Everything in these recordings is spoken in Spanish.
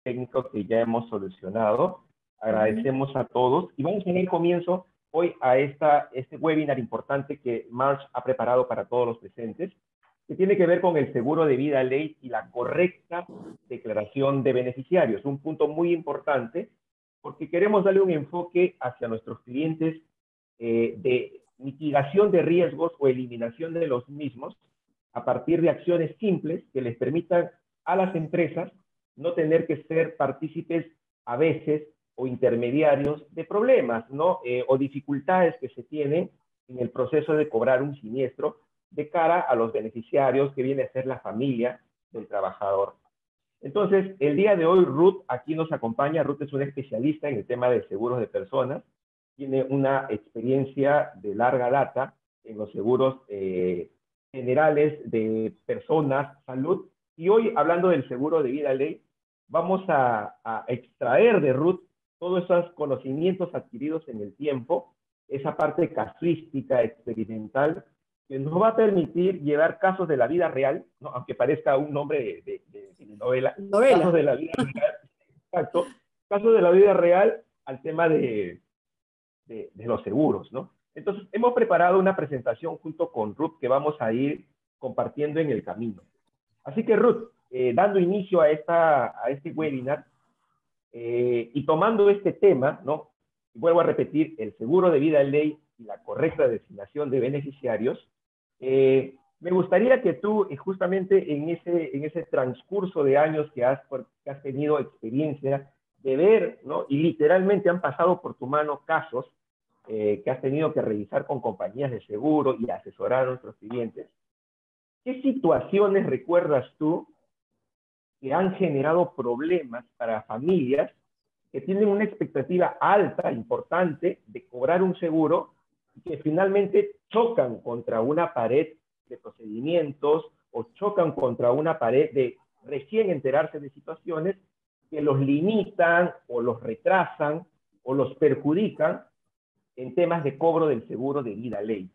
técnico que ya hemos solucionado. Agradecemos a todos y vamos a dar comienzo hoy a este webinar importante que Marge ha preparado para todos los presentes, que tiene que ver con el seguro de vida ley y la correcta declaración de beneficiarios. Un punto muy importante porque queremos darle un enfoque hacia nuestros clientes de mitigación de riesgos o eliminación de los mismos a partir de acciones simples que les permitan a las empresas no tener que ser partícipes a veces o intermediarios de problemas, ¿no? O dificultades que se tienen en el proceso de cobrar un siniestro de cara a los beneficiarios que viene a ser la familia del trabajador. Entonces, el día de hoy Ruth aquí nos acompaña. Ruth es una especialista en el tema de seguros de personas, tiene una experiencia de larga data en los seguros generales de personas, salud, y hoy hablando del seguro de vida ley, vamos a extraer de Ruth todos esos conocimientos adquiridos en el tiempo, esa parte casuística, experimental, que nos va a permitir llevar casos de la vida real, ¿no? Aunque parezca un nombre de novela, casos de la vida real, exacto, casos de la vida real al tema de los seguros, ¿no? Entonces, hemos preparado una presentación junto con Ruth que vamos a ir compartiendo en el camino. Así que, Ruth, dando inicio a este webinar y tomando este tema, ¿no? Vuelvo a repetir, el seguro de vida ley y la correcta designación de beneficiarios, me gustaría que tú, justamente en ese transcurso de años que has tenido experiencia de ver, ¿no? Y literalmente han pasado por tu mano casos que has tenido que revisar con compañías de seguro y asesorar a nuestros clientes. ¿Qué situaciones recuerdas tú que han generado problemas para familias que tienen una expectativa alta, importante, de cobrar un seguro y que finalmente chocan contra una pared de procedimientos o chocan contra una pared de recién enterarse de situaciones que los limitan o los retrasan o los perjudican en temas de cobro del seguro de vida ley?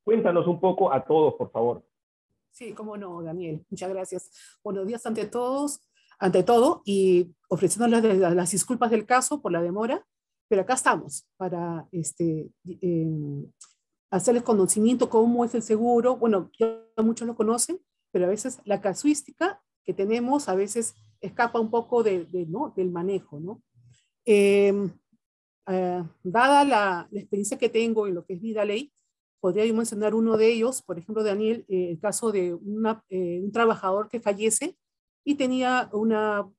Cuéntanos un poco a todos, por favor. Sí, cómo no, Daniel. Muchas gracias. Buenos días ante todos, ante todo, y ofreciéndoles las disculpas del caso por la demora, pero acá estamos para hacerles conocimiento cómo es el seguro. Bueno, ya muchos lo conocen, pero a veces la casuística que tenemos a veces escapa un poco ¿no? del manejo, ¿no? Dada la experiencia que tengo en lo que es vida ley, podría yo mencionar uno de ellos, por ejemplo, Daniel, el caso de un trabajador que fallece y tenía una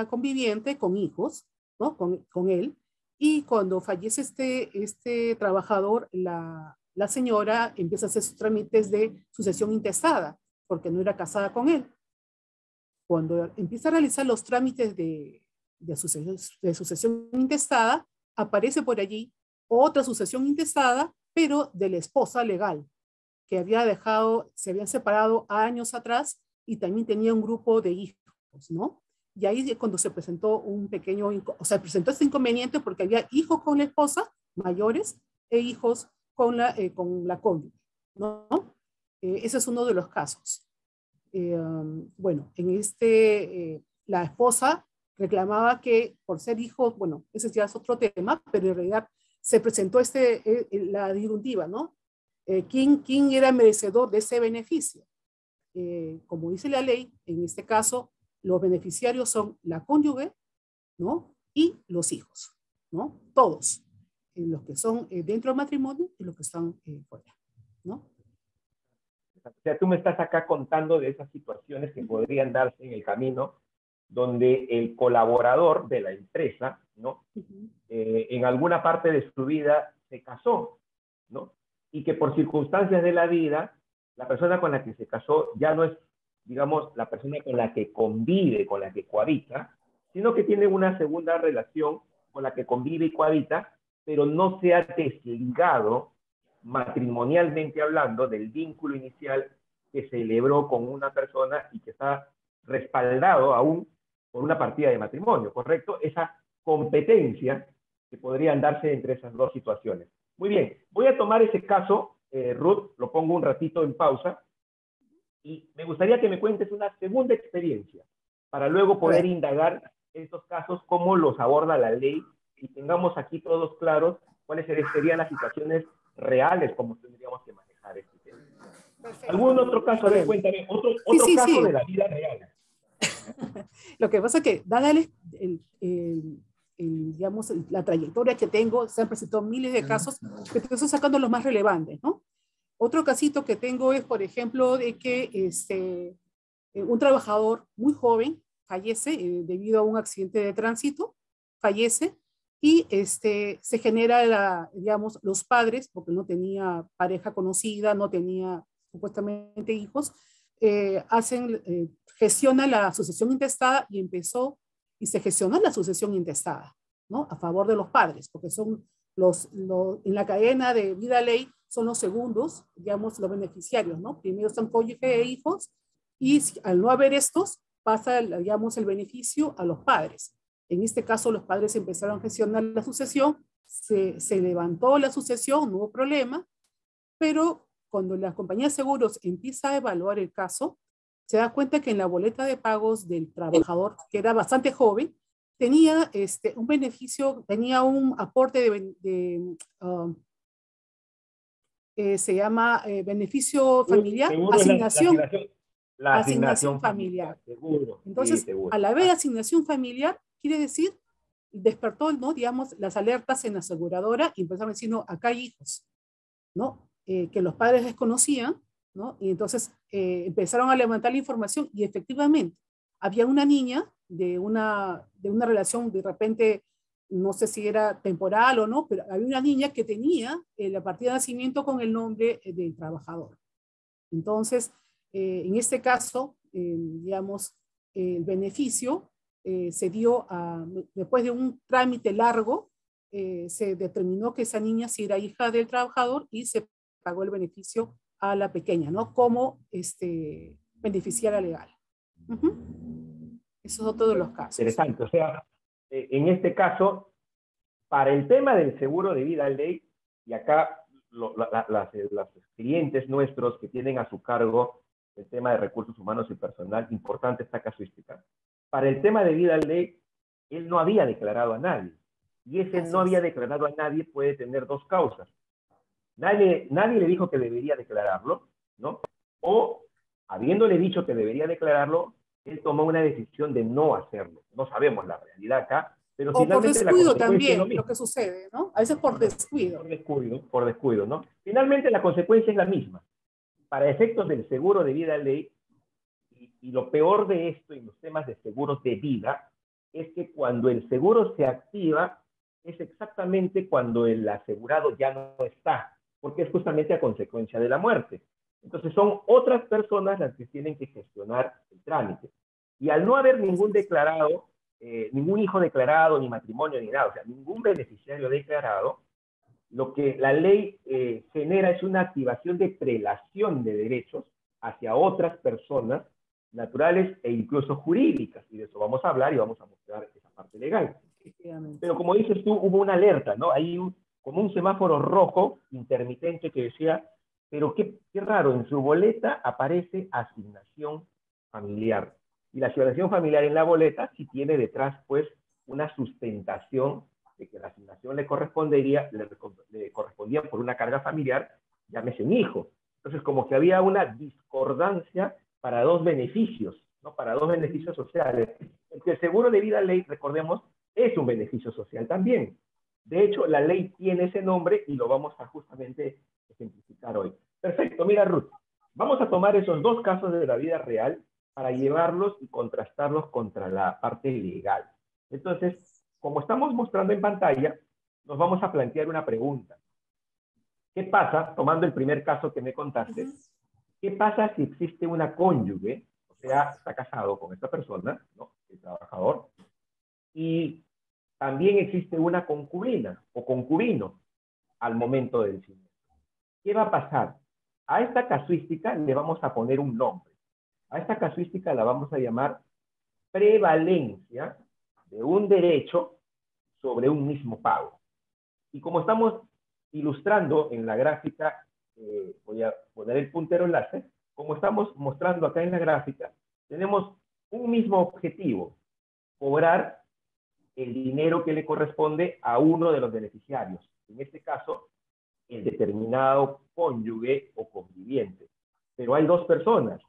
conviviente con hijos, ¿no? con él, y cuando fallece este trabajador, la señora empieza a hacer sus trámites de sucesión intestada, porque no era casada con él. Cuando empieza a realizar los trámites de sucesión intestada, aparece por allí otra sucesión intestada, pero de la esposa legal, que se habían separado años atrás y también tenía un grupo de hijos, ¿no? Y ahí es cuando se presentó presentó este inconveniente porque había hijos con la esposa, mayores, e hijos con la cónyuge, ¿no? Ese es uno de los casos. Bueno, la esposa reclamaba que por ser hijo, bueno, ese ya es otro tema, pero en realidad se presentó la disyuntiva, ¿no? ¿Quién era merecedor de ese beneficio? Como dice la ley, en este caso, los beneficiarios son la cónyuge, ¿no? Y los hijos, ¿no? Todos, los que son dentro del matrimonio y los que están fuera, ¿no? O sea, tú me estás acá contando de esas situaciones que podrían darse en el camino donde el colaborador de la empresa, ¿no? En alguna parte de su vida se casó, ¿no? Y que por circunstancias de la vida, la persona con la que se casó ya no es, digamos, la persona con la que convive, con la que cohabita, sino que tiene una segunda relación con la que convive y cohabita, pero no se ha desligado matrimonialmente hablando del vínculo inicial que celebró con una persona y que está respaldado aún por una partida de matrimonio, ¿correcto? Esa competencia que podrían darse entre esas dos situaciones. Muy bien, voy a tomar ese caso, Ruth, lo pongo un ratito en pausa, y me gustaría que me cuentes una segunda experiencia para luego poder indagar estos casos, cómo los aborda la ley y tengamos aquí todos claros cuáles serían las situaciones reales como tendríamos que manejar este tema. Perfecto. ¿Algún otro caso? A ver, cuéntame, otro caso de la vida real. Lo que pasa es que, dada digamos, la trayectoria que tengo, se han presentado miles de casos, que te estoy sacando los más relevantes, ¿no? Otro casito que tengo es, por ejemplo, de que un trabajador muy joven fallece debido a un accidente de tránsito, fallece, y se genera, digamos, los padres, porque no tenía pareja conocida, no tenía supuestamente hijos, gestiona la sucesión intestada y se gestiona la sucesión intestada, ¿no? A favor de los padres, porque son en la cadena de vida ley son los segundos, digamos, los beneficiarios, ¿no? Primero son cónyuge e hijos, y al no haber estos, pasa, digamos, el beneficio a los padres. En este caso, los padres empezaron a gestionar la sucesión, se levantó la sucesión, no hubo problema, pero cuando la compañía de seguros empieza a evaluar el caso, se da cuenta que en la boleta de pagos del trabajador, que era bastante joven, tenía un beneficio, tenía un aporte se llama beneficio familiar, Seguro es la asignación asignación familiar. seguro. Sí, Entonces, seguro. al haber asignación familiar, quiere decir, despertó, ¿no? Digamos, las alertas en la aseguradora y empezaron a decir, no, acá hay hijos, ¿no? Que los padres desconocían, ¿no? Y entonces empezaron a levantar la información y efectivamente había una niña de una relación de repente, no sé si era temporal o no, pero había una niña que tenía la partida de nacimiento con el nombre del trabajador. Entonces, en este caso, digamos, el beneficio se dio después de un trámite largo, se determinó que esa niña sí era hija del trabajador y se pagó el beneficio a la pequeña, ¿no? Como beneficiaria legal. Eso es otro de los casos. Interesante. O sea, en este caso, para el tema del seguro de vida ley, y acá las clientes nuestros que tienen a su cargo el tema de recursos humanos y personal, importante esta casuística. Para el tema de vida ley, él no había declarado a nadie. Y ese no había declarado a nadie puede tener dos causas. Nadie le dijo que debería declararlo, ¿no? O, habiéndole dicho que debería declararlo, él tomó una decisión de no hacerlo. No sabemos la realidad acá, pero o finalmente por la descuido consecuencia es lo también, mismo. lo que sucede, ¿no? A veces por descuido. Por descuido, ¿no? Finalmente la consecuencia es la misma. Para efectos del seguro de vida ley, y lo peor de esto en los temas de seguros de vida, es que cuando el seguro se activa, es exactamente cuando el asegurado ya no está, porque es justamente a consecuencia de la muerte. Entonces son otras personas las que tienen que gestionar el trámite. Y al no haber ningún declarado, ningún hijo declarado, ni matrimonio, ni nada, o sea, ningún beneficiario declarado, lo que la ley genera es una activación de prelación de derechos hacia otras personas naturales e incluso jurídicas, y de eso vamos a hablar y vamos a mostrar esa parte legal. Pero como dices tú, hubo una alerta, ¿no? Hay como un semáforo rojo intermitente que decía, pero qué raro, en su boleta aparece asignación familiar. Y la asignación familiar en la boleta sí tiene detrás, pues, una sustentación de que la asignación le correspondía por una carga familiar, llámese un hijo. Entonces, como que había una discordancia para dos beneficios, ¿no? Para dos beneficios sociales. El seguro de vida ley, recordemos, es un beneficio social también. De hecho, la ley tiene ese nombre y lo vamos a justamente ejemplificar hoy. Perfecto, mira Ruth, vamos a tomar esos dos casos de la vida real para llevarlos y contrastarlos contra la parte legal. Entonces, como estamos mostrando en pantalla, nos vamos a plantear una pregunta. ¿Qué pasa, tomando el primer caso que me contaste, qué pasa si existe una cónyuge, o sea, está casado con esta persona, ¿no? El trabajador, y también existe una concubina o concubino al momento del siniestro? ¿Qué va a pasar? A esta casuística le vamos a poner un nombre. A esta casuística la vamos a llamar prevalencia de un derecho sobre un mismo pago. Y como estamos ilustrando en la gráfica, voy a poner el puntero enlace, como estamos mostrando acá en la gráfica, tenemos un mismo objetivo, cobrar el dinero que le corresponde a uno de los beneficiarios. En este caso, el determinado cónyuge o conviviente. Pero hay dos personas,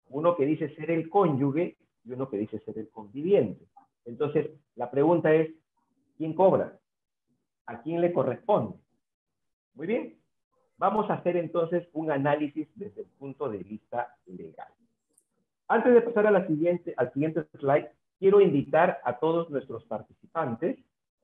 uno que dice ser el cónyuge y uno que dice ser el conviviente. Entonces, la pregunta es, ¿quién cobra? ¿A quién le corresponde? Muy bien. Vamos a hacer entonces un análisis desde el punto de vista legal. Antes de pasar a al siguiente slide, quiero invitar a todos nuestros participantes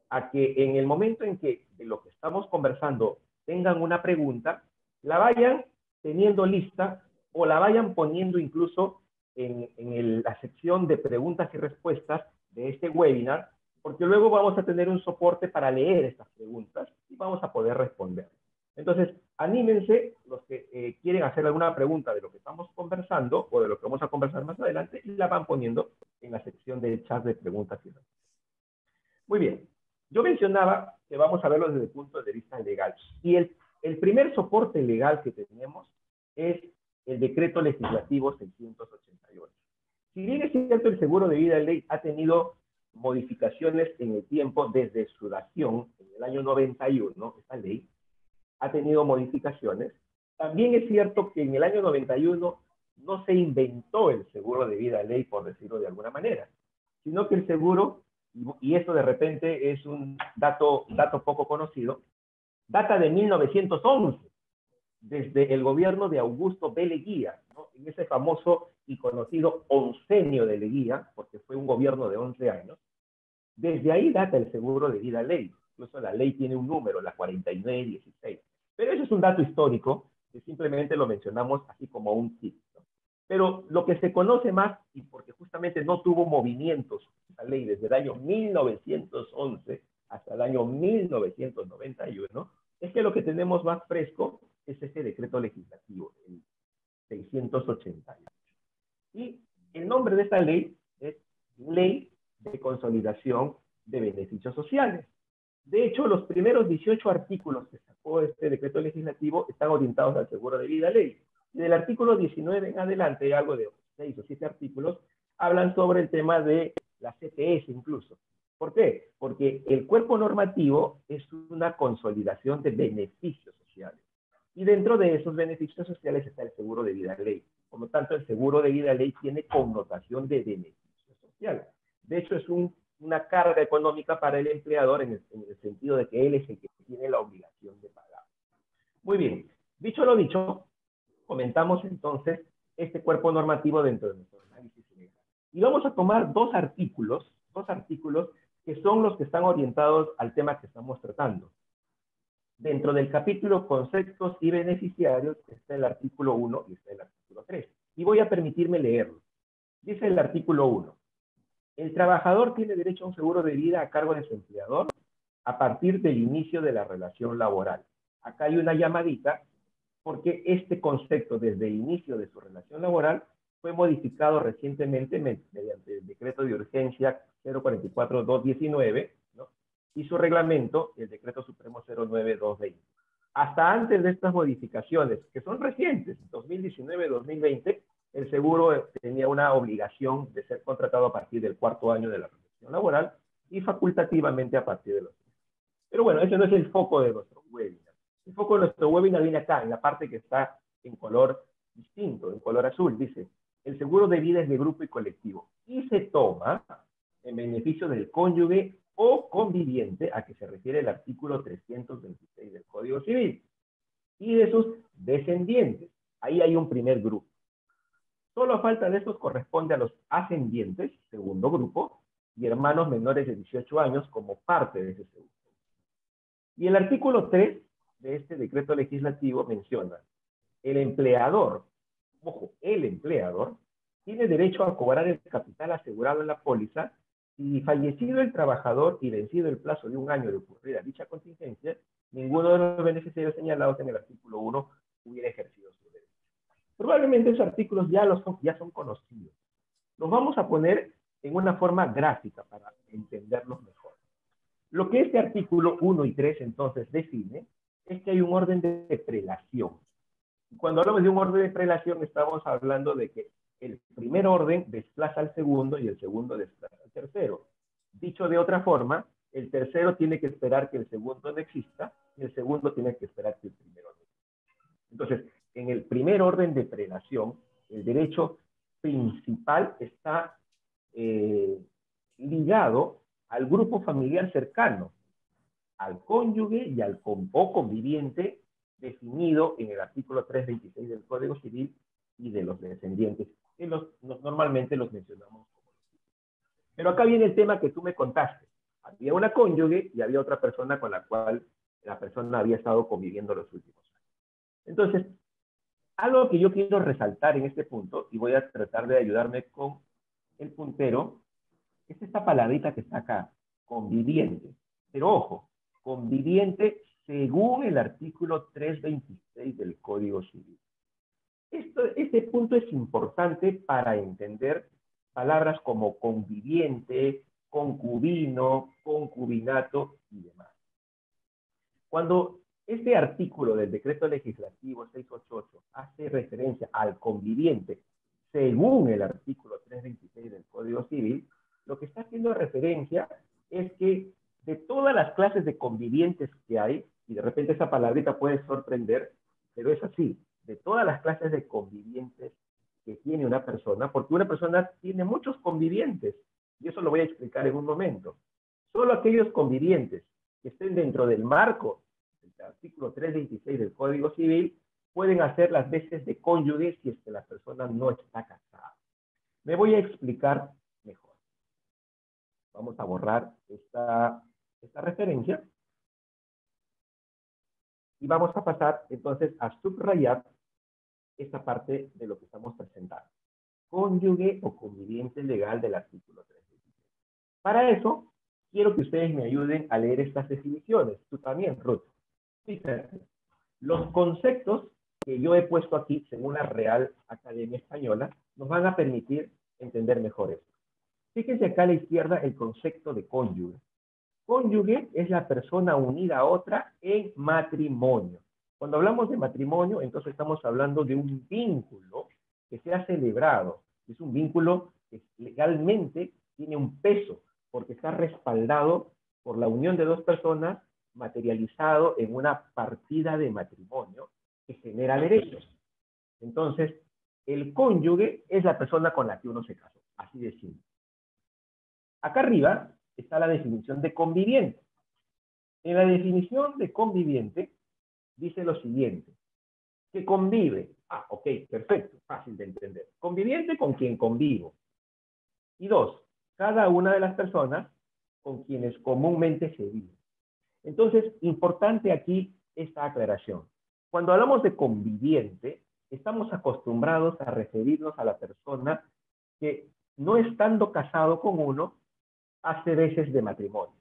a que en el momento en que de lo que estamos conversando tengan una pregunta, la vayan teniendo lista o la vayan poniendo incluso en la sección de preguntas y respuestas de este webinar, porque luego vamos a tener un soporte para leer estas preguntas y vamos a poder responder. Entonces, anímense los que quieren hacer alguna pregunta de lo que estamos conversando o de lo que vamos a conversar más adelante y la van poniendo en la sección de chat de preguntas y respuestas. Muy bien. Yo mencionaba que vamos a verlo desde el punto de vista legal. Y el primer soporte legal que tenemos es el decreto legislativo 688. Si bien es cierto, el seguro de vida de ley ha tenido modificaciones en el tiempo desde su dación, en el año 91, esta ley ha tenido modificaciones. También es cierto que en el año 91 no se inventó el seguro de vida de ley, por decirlo de alguna manera, sino que el seguro, y esto de repente es un dato poco conocido, data de 1911, desde el gobierno de Augusto B. Leguía, ¿no? En ese famoso y conocido oncenio de Leguía, porque fue un gobierno de 11 años. Desde ahí data el seguro de vida ley. Incluso la ley tiene un número, la 4916. Pero eso es un dato histórico que simplemente lo mencionamos así como un tip, ¿no? Pero lo que se conoce más, y porque justamente no tuvo movimientos esa ley desde el año 1911 hasta el año 1991, es que lo que tenemos más fresco es ese decreto legislativo, el 688. Y el nombre de esta ley es Ley de Consolidación de Beneficios Sociales. De hecho, los primeros 18 artículos que sacó este decreto legislativo están orientados al seguro de vida ley. Y del artículo 19 en adelante, algo de 6 o 7 artículos, hablan sobre el tema de la CTS incluso. ¿Por qué? Porque el cuerpo normativo es una consolidación de beneficios sociales. Y dentro de esos beneficios sociales está el seguro de vida ley. Por lo tanto, el seguro de vida ley tiene connotación de beneficio social. De hecho, es una carga económica para el empleador en el sentido de que él es el que tiene la obligación de pagar. Muy bien. Dicho lo dicho, comentamos entonces este cuerpo normativo dentro de nuestro análisis legal. Y vamos a tomar dos artículos que son los que están orientados al tema que estamos tratando. Dentro del capítulo Conceptos y Beneficiarios está el artículo 1 y está el artículo 3. Y voy a permitirme leerlo. Dice el artículo 1. El trabajador tiene derecho a un seguro de vida a cargo de su empleador a partir del inicio de la relación laboral. Acá hay una llamadita porque este concepto desde el inicio de su relación laboral fue modificado recientemente mediante el decreto de urgencia 044-219, ¿no? Y su reglamento, el decreto supremo 09-220. Hasta antes de estas modificaciones, que son recientes, 2019-2020, el seguro tenía una obligación de ser contratado a partir del 4º año de la relación laboral y facultativamente a partir de los 3. Pero bueno, ese no es el foco de nuestro webinar. El foco de nuestro webinar viene acá, en la parte que está en color distinto, en color azul. Dice, el seguro de vida es de grupo y colectivo y se toma en beneficio del cónyuge o conviviente a que se refiere el artículo 326 del Código Civil y de sus descendientes. Ahí hay un primer grupo. Solo a falta de estos corresponde a los ascendientes, segundo grupo, y hermanos menores de 18 años como parte de ese segundo. Y el artículo 3 de este decreto legislativo menciona, el empleador, ojo, el empleador, tiene derecho a cobrar el capital asegurado en la póliza si fallecido el trabajador y vencido el plazo de 1 año de ocurrir a dicha contingencia, ninguno de los beneficiarios señalados en el artículo 1 hubiera ejercido su derecho. Probablemente esos artículos ya son conocidos. Los vamos a poner en una forma gráfica para entenderlos mejor. Lo que este artículo 1 y 3 entonces define es que hay un orden de prelación. Cuando hablamos de un orden de prelación estamos hablando de que el primer orden desplaza al segundo y el segundo desplaza al tercero. Dicho de otra forma, el tercero tiene que esperar que el segundo no exista y el segundo tiene que esperar que el primero no exista. Entonces, en el primer orden de prelación, el derecho principal está ligado al grupo familiar cercano, al cónyuge y al o conviviente definido en el artículo 326 del Código Civil y de los descendientes, que normalmente los mencionamos como los hijos. Pero acá viene el tema que tú me contaste. Había una cónyuge y había otra persona con la cual la persona había estado conviviendo los últimos años. Entonces, algo que yo quiero resaltar en este punto, y voy a tratar de ayudarme con el puntero, es esta palabrita que está acá, conviviente. Pero ojo, conviviente según el artículo 326 del Código Civil. Este punto es importante para entender palabras como conviviente, concubino, concubinato y demás. Cuando este artículo del Decreto Legislativo 688 hace referencia al conviviente según el artículo 326 del Código Civil, lo que está haciendo referencia es que de todas las clases de convivientes que hay, y de repente esa palabrita puede sorprender, pero es así, de todas las clases de convivientes que tiene una persona, porque una persona tiene muchos convivientes, y eso lo voy a explicar en un momento. Solo aquellos convivientes que estén dentro del marco del artículo 326 del Código Civil pueden hacer las veces de cónyuge si es que la persona no está casada. Me voy a explicar mejor. Vamos a borrar esta referencia y vamos a pasar entonces a subrayar esta parte de lo que estamos presentando. Cónyuge o conviviente legal del artículo 326. Para eso, quiero que ustedes me ayuden a leer estas definiciones. Tú también, Ruth. Fíjense, los conceptos que yo he puesto aquí, según la Real Academia Española, nos van a permitir entender mejor esto. Fíjense acá a la izquierda el concepto de cónyuge. Cónyuge es la persona unida a otra en matrimonio. Cuando hablamos de matrimonio, entonces estamos hablando de un vínculo que se ha celebrado. Es un vínculo que legalmente tiene un peso, porque está respaldado por la unión de dos personas, materializado en una partida de matrimonio que genera derechos. Entonces, el cónyuge es la persona con la que uno se casó, así de simple. Acá arriba está la definición de conviviente. En la definición de conviviente dice lo siguiente, que convive. Ok, perfecto, fácil de entender. Conviviente con quien convivo. Y dos, cada una de las personas con quienes comúnmente se vive. Entonces, importante aquí esta aclaración. Cuando hablamos de conviviente, estamos acostumbrados a referirnos a la persona que, no estando casado con uno, hace veces de matrimonio.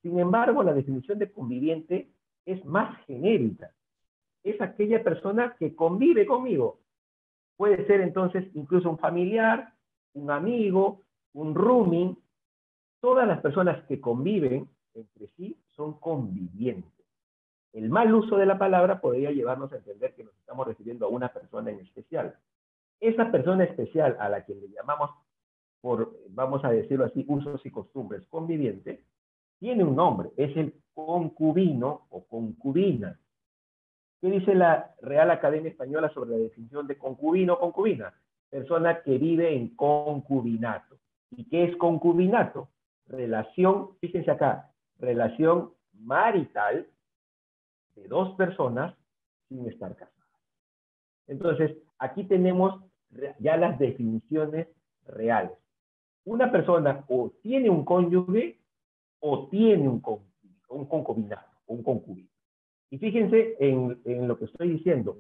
Sin embargo, la definición de conviviente es más genérica. Es aquella persona que convive conmigo. Puede ser entonces incluso un familiar, un amigo, un roomie. Todas las personas que conviven entre sí son convivientes. El mal uso de la palabra podría llevarnos a entender que nos estamos refiriendo a una persona en especial. Esa persona especial a la que le llamamos, por, vamos a decirlo así, usos y costumbres, conviviente, tiene un nombre, es el concubino o concubina. ¿Qué dice la Real Academia Española sobre la definición de concubino o concubina? Persona que vive en concubinato. ¿Y qué es concubinato? Relación, fíjense acá, relación marital de dos personas sin estar casadas. Entonces, aquí tenemos ya las definiciones reales. Una persona o tiene un cónyuge o tiene un concubinato, un concubino. Y fíjense en lo que estoy diciendo.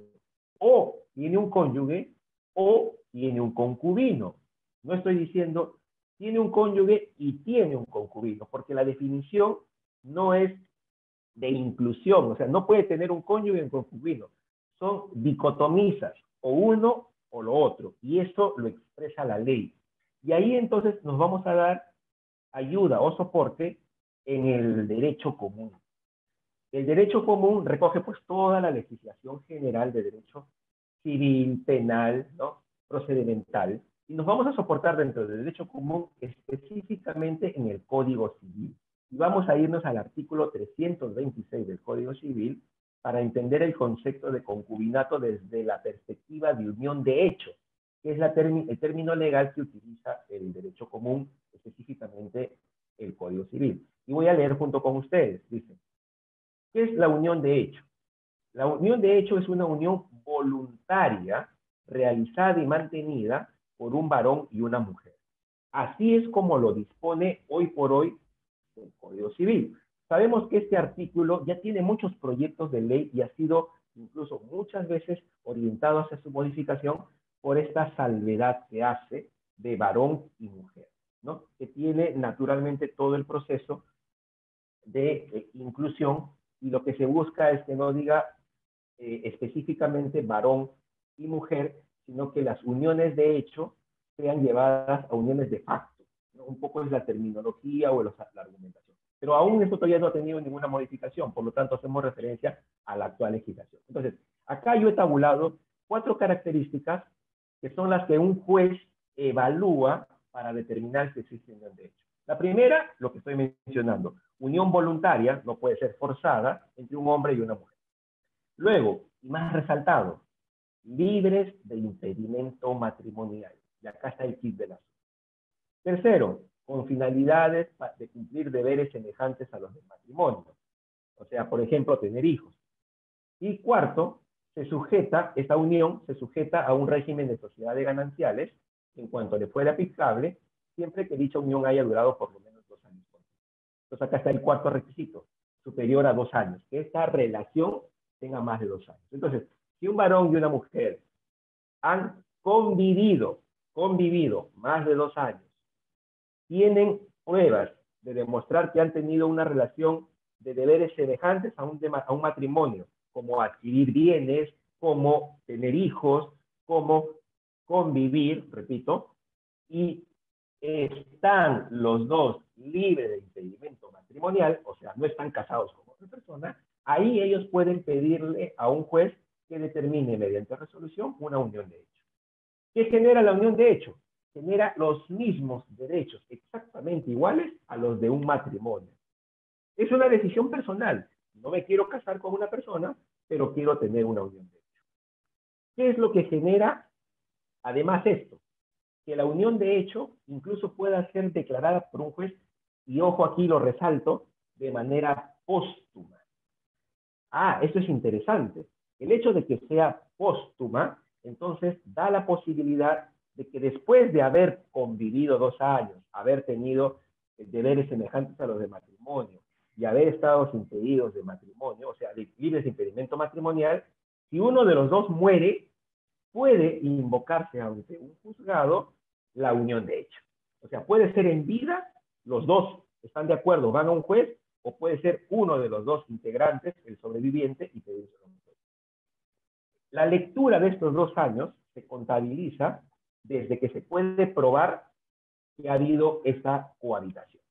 O tiene un cónyuge o tiene un concubino. No estoy diciendo tiene un cónyuge y tiene un concubino, porque la definición no es de inclusión, o sea, no puede tener un cónyuge y un concubino. Son dicotomizas, o uno o lo otro, y eso lo expresa la ley. Y ahí entonces nos vamos a dar ayuda o soporte en el derecho común. El derecho común recoge pues toda la legislación general de derecho civil, penal, ¿no?, procedimental, Y nos vamos a soportar dentro del derecho común específicamente en el Código Civil. Y vamos a irnos al artículo 326 del Código Civil para entender el concepto de concubinato desde la perspectiva de unión de hecho, que es el término legal que utiliza el derecho común, específicamente el Código Civil. Y voy a leer junto con ustedes. Dice, ¿qué es la unión de hecho? La unión de hecho es una unión voluntaria realizada y mantenida por un varón y una mujer. Así es como lo dispone hoy por hoy el Código Civil. Sabemos que este artículo ya tiene muchos proyectos de ley y ha sido incluso muchas veces orientado hacia su modificación por esta salvedad que hace de varón y mujer, ¿no? Que tiene naturalmente todo el proceso de inclusión, y lo que se busca es que no diga específicamente varón y mujer, sino que las uniones de hecho sean llevadas a uniones de facto, ¿no? Un poco es la terminología o la argumentación. Pero aún esto todavía no ha tenido ninguna modificación, por lo tanto hacemos referencia a la actual legislación. Entonces, acá yo he tabulado 4 características que son las que un juez evalúa para determinar si existe unión de hecho. La primera, lo que estoy mencionando, unión voluntaria, no puede ser forzada, entre un hombre y una mujer. Luego, y más resaltado, libres de impedimento matrimonial. Y acá está el kit del asunto. Tercero, con finalidades de cumplir deberes semejantes a los del matrimonio. O sea, por ejemplo, tener hijos. Y cuarto, esta unión se sujeta a un régimen de sociedad de gananciales en cuanto le fuera aplicable, siempre que dicha unión haya durado por lo menos 2 años. Entonces acá está el cuarto requisito, superior a 2 años, que esta relación tenga más de 2 años. Entonces, si un varón y una mujer han convivido más de 2 años, tienen pruebas de demostrar que han tenido una relación de deberes semejantes a un matrimonio, como adquirir bienes, como tener hijos, como convivir, repito, y están los dos libres de impedimento matrimonial, o sea, no están casados con otra persona, ahí ellos pueden pedirle a un juez que determine mediante resolución una unión de hecho. ¿Qué genera la unión de hecho? Genera los mismos derechos exactamente iguales a los de un matrimonio. Es una decisión personal. No me quiero casar con una persona, pero quiero tener una unión de hecho. ¿Qué es lo que genera además esto? Que la unión de hecho incluso pueda ser declarada por un juez, y ojo aquí lo resalto, de manera póstuma. Esto es interesante. El hecho de que sea póstuma, entonces da la posibilidad de que después de haber convivido 2 años, haber tenido deberes semejantes a los de matrimonio y haber estado impedidos de matrimonio, o sea, libres de impedimento matrimonial, si uno de los dos muere, puede invocarse ante un juzgado la unión de hecho. O sea, puede ser en vida, los dos están de acuerdo, van a un juez, o puede ser uno de los dos integrantes, el sobreviviente, y pedirse a un juez. La lectura de estos 2 años se contabiliza desde que se puede probar que ha habido esta cohabitación.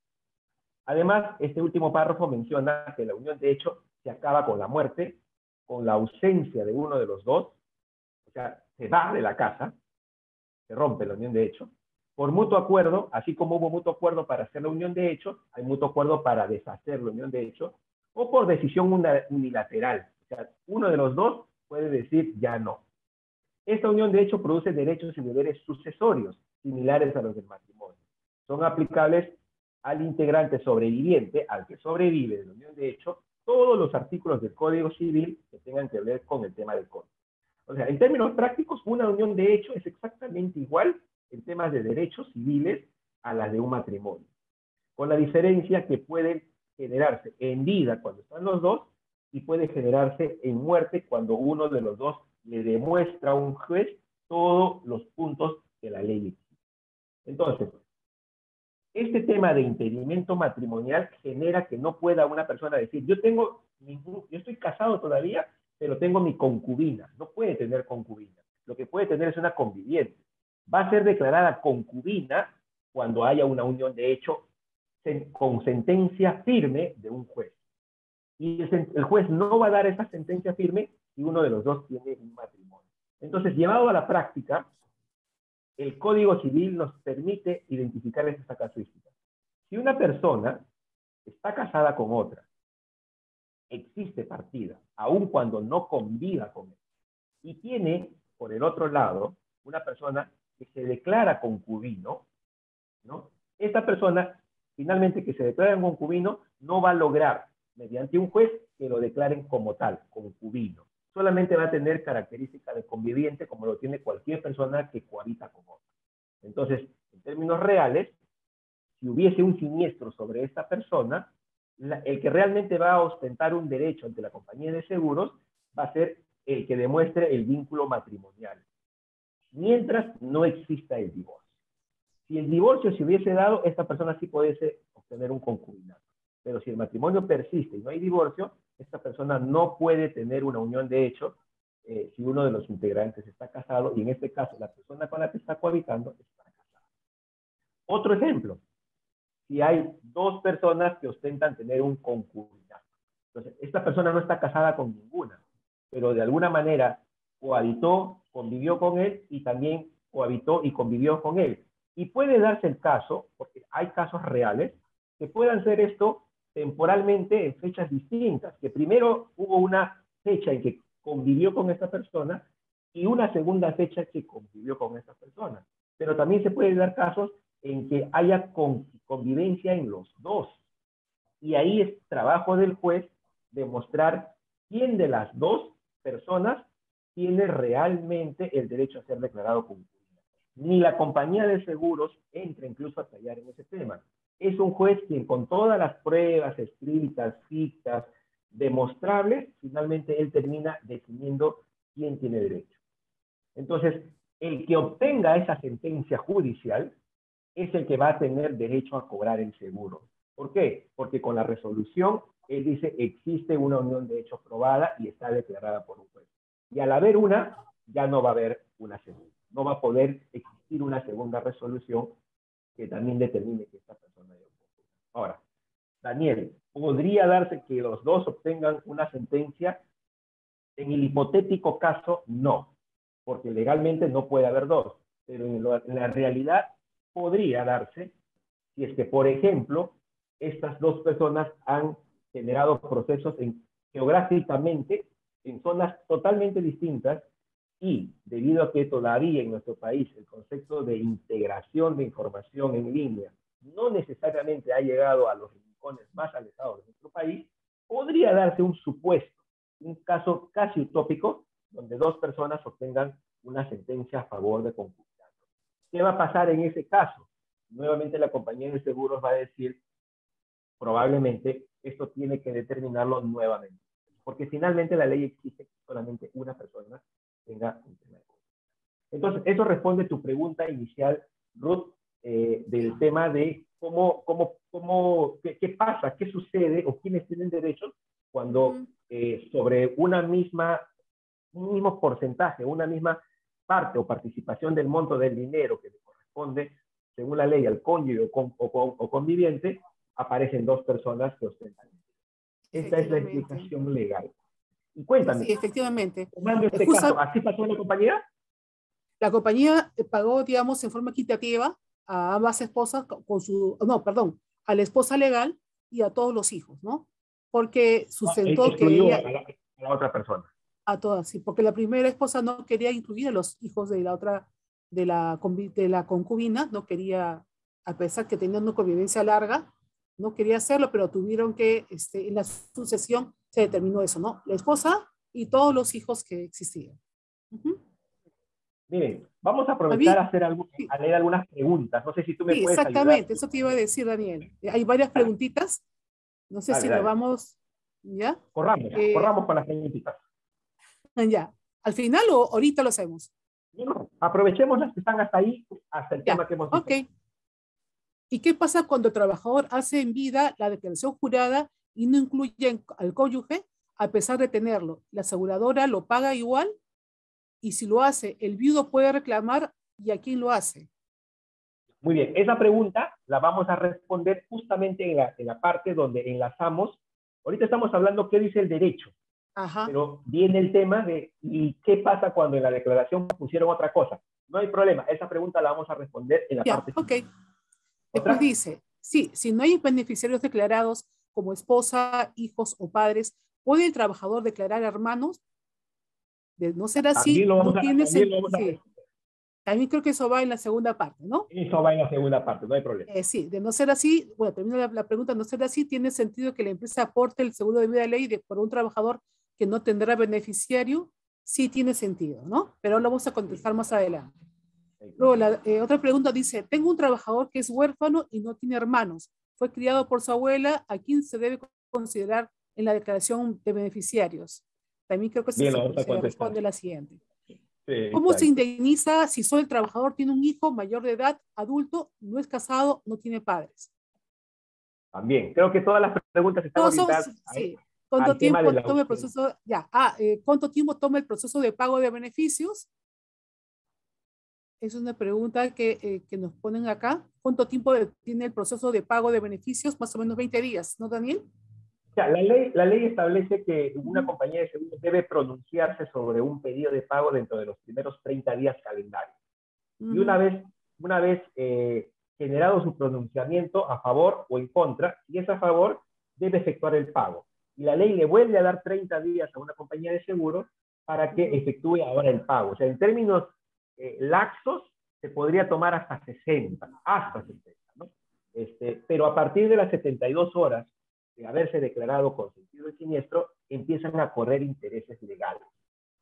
Además, este último párrafo menciona que la unión de hecho se acaba con la muerte, con la ausencia de uno de los dos, o sea, se va de la casa, se rompe la unión de hecho, por mutuo acuerdo, así como hubo mutuo acuerdo para hacer la unión de hecho, hay mutuo acuerdo para deshacer la unión de hecho, o por decisión unilateral. O sea, uno de los dos puede decir ya no. Esta unión de hecho produce derechos y deberes sucesorios, similares a los del matrimonio. Son aplicables al integrante sobreviviente, al que sobrevive de la unión de hecho, todos los artículos del Código Civil que tengan que ver con el tema del código. O sea, en términos prácticos, una unión de hecho es exactamente igual en temas de derechos civiles a las de un matrimonio, con la diferencia que pueden generarse en vida cuando están los dos y puede generarse en muerte cuando uno de los dos le demuestra a un juez todos los puntos que la ley exige. Entonces, este tema de impedimento matrimonial genera que no pueda una persona decir, yo estoy casado todavía, pero tengo mi concubina. No puede tener concubina. Lo que puede tener es una conviviente. Va a ser declarada concubina cuando haya una unión de hecho con sentencia firme de un juez. Y el juez no va a dar esa sentencia firme si uno de los dos tiene un matrimonio. Entonces, llevado a la práctica, el Código Civil nos permite identificar estas casuísticas. Si una persona está casada con otra, existe partida, aun cuando no conviva con él, y tiene, por el otro lado, una persona que se declara concubino, ¿no? Esta persona, finalmente, que se declara en concubino, no va a lograr, mediante un juez, que lo declaren como tal, concubino. Solamente va a tener características de conviviente, como lo tiene cualquier persona que cohabita con otra. Entonces, en términos reales, si hubiese un siniestro sobre esta persona, el que realmente va a ostentar un derecho ante la compañía de seguros va a ser el que demuestre el vínculo matrimonial, mientras no exista el divorcio. Si el divorcio se hubiese dado, esta persona sí pudiese obtener un concubinato. Pero si el matrimonio persiste y no hay divorcio, esta persona no puede tener una unión de hecho si uno de los integrantes está casado, y en este caso la persona con la que está cohabitando está casada. Otro ejemplo, si hay dos personas que ostentan tener un concubinato. Entonces, esta persona no está casada con ninguna, pero de alguna manera cohabitó, convivió con él y también cohabitó y convivió con él. Y puede darse el caso, porque hay casos reales, que puedan ser esto temporalmente en fechas distintas, que primero hubo una fecha en que convivió con esta persona y una segunda fecha que convivió con esta persona. Pero también se puede dar casos en que haya convivencia en los dos. Y ahí es trabajo del juez demostrar quién de las dos personas tiene realmente el derecho a ser declarado concubino. Ni la compañía de seguros entra incluso a tallar en ese tema. Es un juez quien, con todas las pruebas escritas, citas, demostrables, finalmente él termina definiendo quién tiene derecho. Entonces, el que obtenga esa sentencia judicial es el que va a tener derecho a cobrar el seguro. ¿Por qué? Porque con la resolución, él dice, existe una unión de hecho probada y está declarada por un juez. Y al haber una, ya no va a haber una segunda. No va a poder existir una segunda resolución que también determine que esta persona haya ocurrido. Ahora, Daniel, ¿podría darse que los dos obtengan una sentencia? En el hipotético caso, no, porque legalmente no puede haber dos, pero en la realidad podría darse si es que, por ejemplo, estas dos personas han generado procesos geográficamente en zonas totalmente distintas, y debido a que todavía en nuestro país el concepto de integración de información en línea no necesariamente ha llegado a los rincones más alejados de nuestro país, podría darse un supuesto, un caso casi utópico, donde dos personas obtengan una sentencia a favor de concubinato. ¿Qué va a pasar en ese caso? Nuevamente la compañía de seguros va a decir, probablemente esto tiene que determinarlo nuevamente, porque finalmente la ley exige que solamente una persona tenga un tema de concubinato. Entonces, eso responde a tu pregunta inicial, Ruth, del tema de qué pasa, qué sucede o quiénes tienen derechos cuando sobre un mismo porcentaje, una misma parte o participación del monto del dinero que le corresponde, según la ley, al cónyuge o conviviente, aparecen dos personas que ostentan. Esta es la explicación legal. Y cuéntame, sí, efectivamente. tomando este caso, ¿así pasó en la compañía? La compañía pagó, digamos, en forma equitativa a ambas esposas a la esposa legal y a todos los hijos, ¿no? Porque sustentó que excluyó ella, a la otra persona. a todas, sí, porque la primera esposa no quería incluir a los hijos de la otra, de la concubina, no quería, a pesar que tenían una convivencia larga, no quería hacerlo, pero tuvieron que, en la sucesión se determinó eso, ¿no? La esposa y todos los hijos que existían. Miren, vamos a aprovechar a leer algunas preguntas. No sé si tú me Sí, puedes ayudar. exactamente, eso te iba a decir, Daniel. Hay varias preguntitas, no sé si lo vamos, ¿ya? Corramos con las preguntitas. Ya, al final o ahorita lo hacemos. No, aprovechemos las que están hasta ahí, hasta el tema que hemos visto. Ok. ¿Y qué pasa cuando el trabajador hace en vida la declaración jurada y no incluye al cónyuge a pesar de tenerlo? ¿La aseguradora lo paga igual? Y si lo hace, ¿el viudo puede reclamar y a quién lo hace? Muy bien, esa pregunta la vamos a responder justamente en la parte donde enlazamos. Ahorita estamos hablando qué dice el derecho, pero viene el tema de ¿y qué pasa cuando en la declaración pusieron otra cosa? No hay problema. Esa pregunta la vamos a responder en la parte ok. final. Después ¿Otra? dice, sí, si no hay beneficiarios declarados como esposa, hijos o padres, ¿puede el trabajador declarar hermanos? De no ser así, no tiene También lo sentido. vamos a Sí, responder. también creo que eso va en la segunda parte, ¿no? Eso va en la segunda parte, no hay problema. Sí, de no ser así, bueno, termino la pregunta, no ser así, tiene sentido que la empresa aporte el seguro de vida de ley por un trabajador que no tendrá beneficiario, sí tiene sentido, ¿no? Pero lo vamos a contestar más adelante. Luego, otra pregunta dice, tengo un trabajador que es huérfano y no tiene hermanos, fue criado por su abuela, ¿a quién se debe considerar en la declaración de beneficiarios? También creo que Bien, lo se, vamos a se contestar. responde la siguiente. Sí, ¿Cómo se exacto. indemniza si solo el trabajador tiene un hijo mayor de edad, adulto, no es casado, no tiene padres? También, creo que todas las preguntas están Todos son, orientadas sí. ¿Cuánto al tema de tiempo la toma el ausencia. proceso? Ya. ¿Cuánto tiempo toma el proceso de pago de beneficios? Es una pregunta que nos ponen acá. ¿Cuánto tiempo tiene el proceso de pago de beneficios? Más o menos 20 días, ¿no, Daniel? O sea, la ley establece que una Ujú, compañía de seguros debe pronunciarse sobre un pedido de pago dentro de los primeros 30 días calendarios. Y ujú. una vez generado su pronunciamiento a favor o en contra, si es a favor, debe efectuar el pago. Y la ley le vuelve a dar 30 días a una compañía de seguros para que Ujú. efectúe ahora el pago. O sea, en términos laxos, se podría tomar hasta 60, ¿no? Pero a partir de las 72 horas de haberse declarado consentido el siniestro, empiezan a correr intereses legales.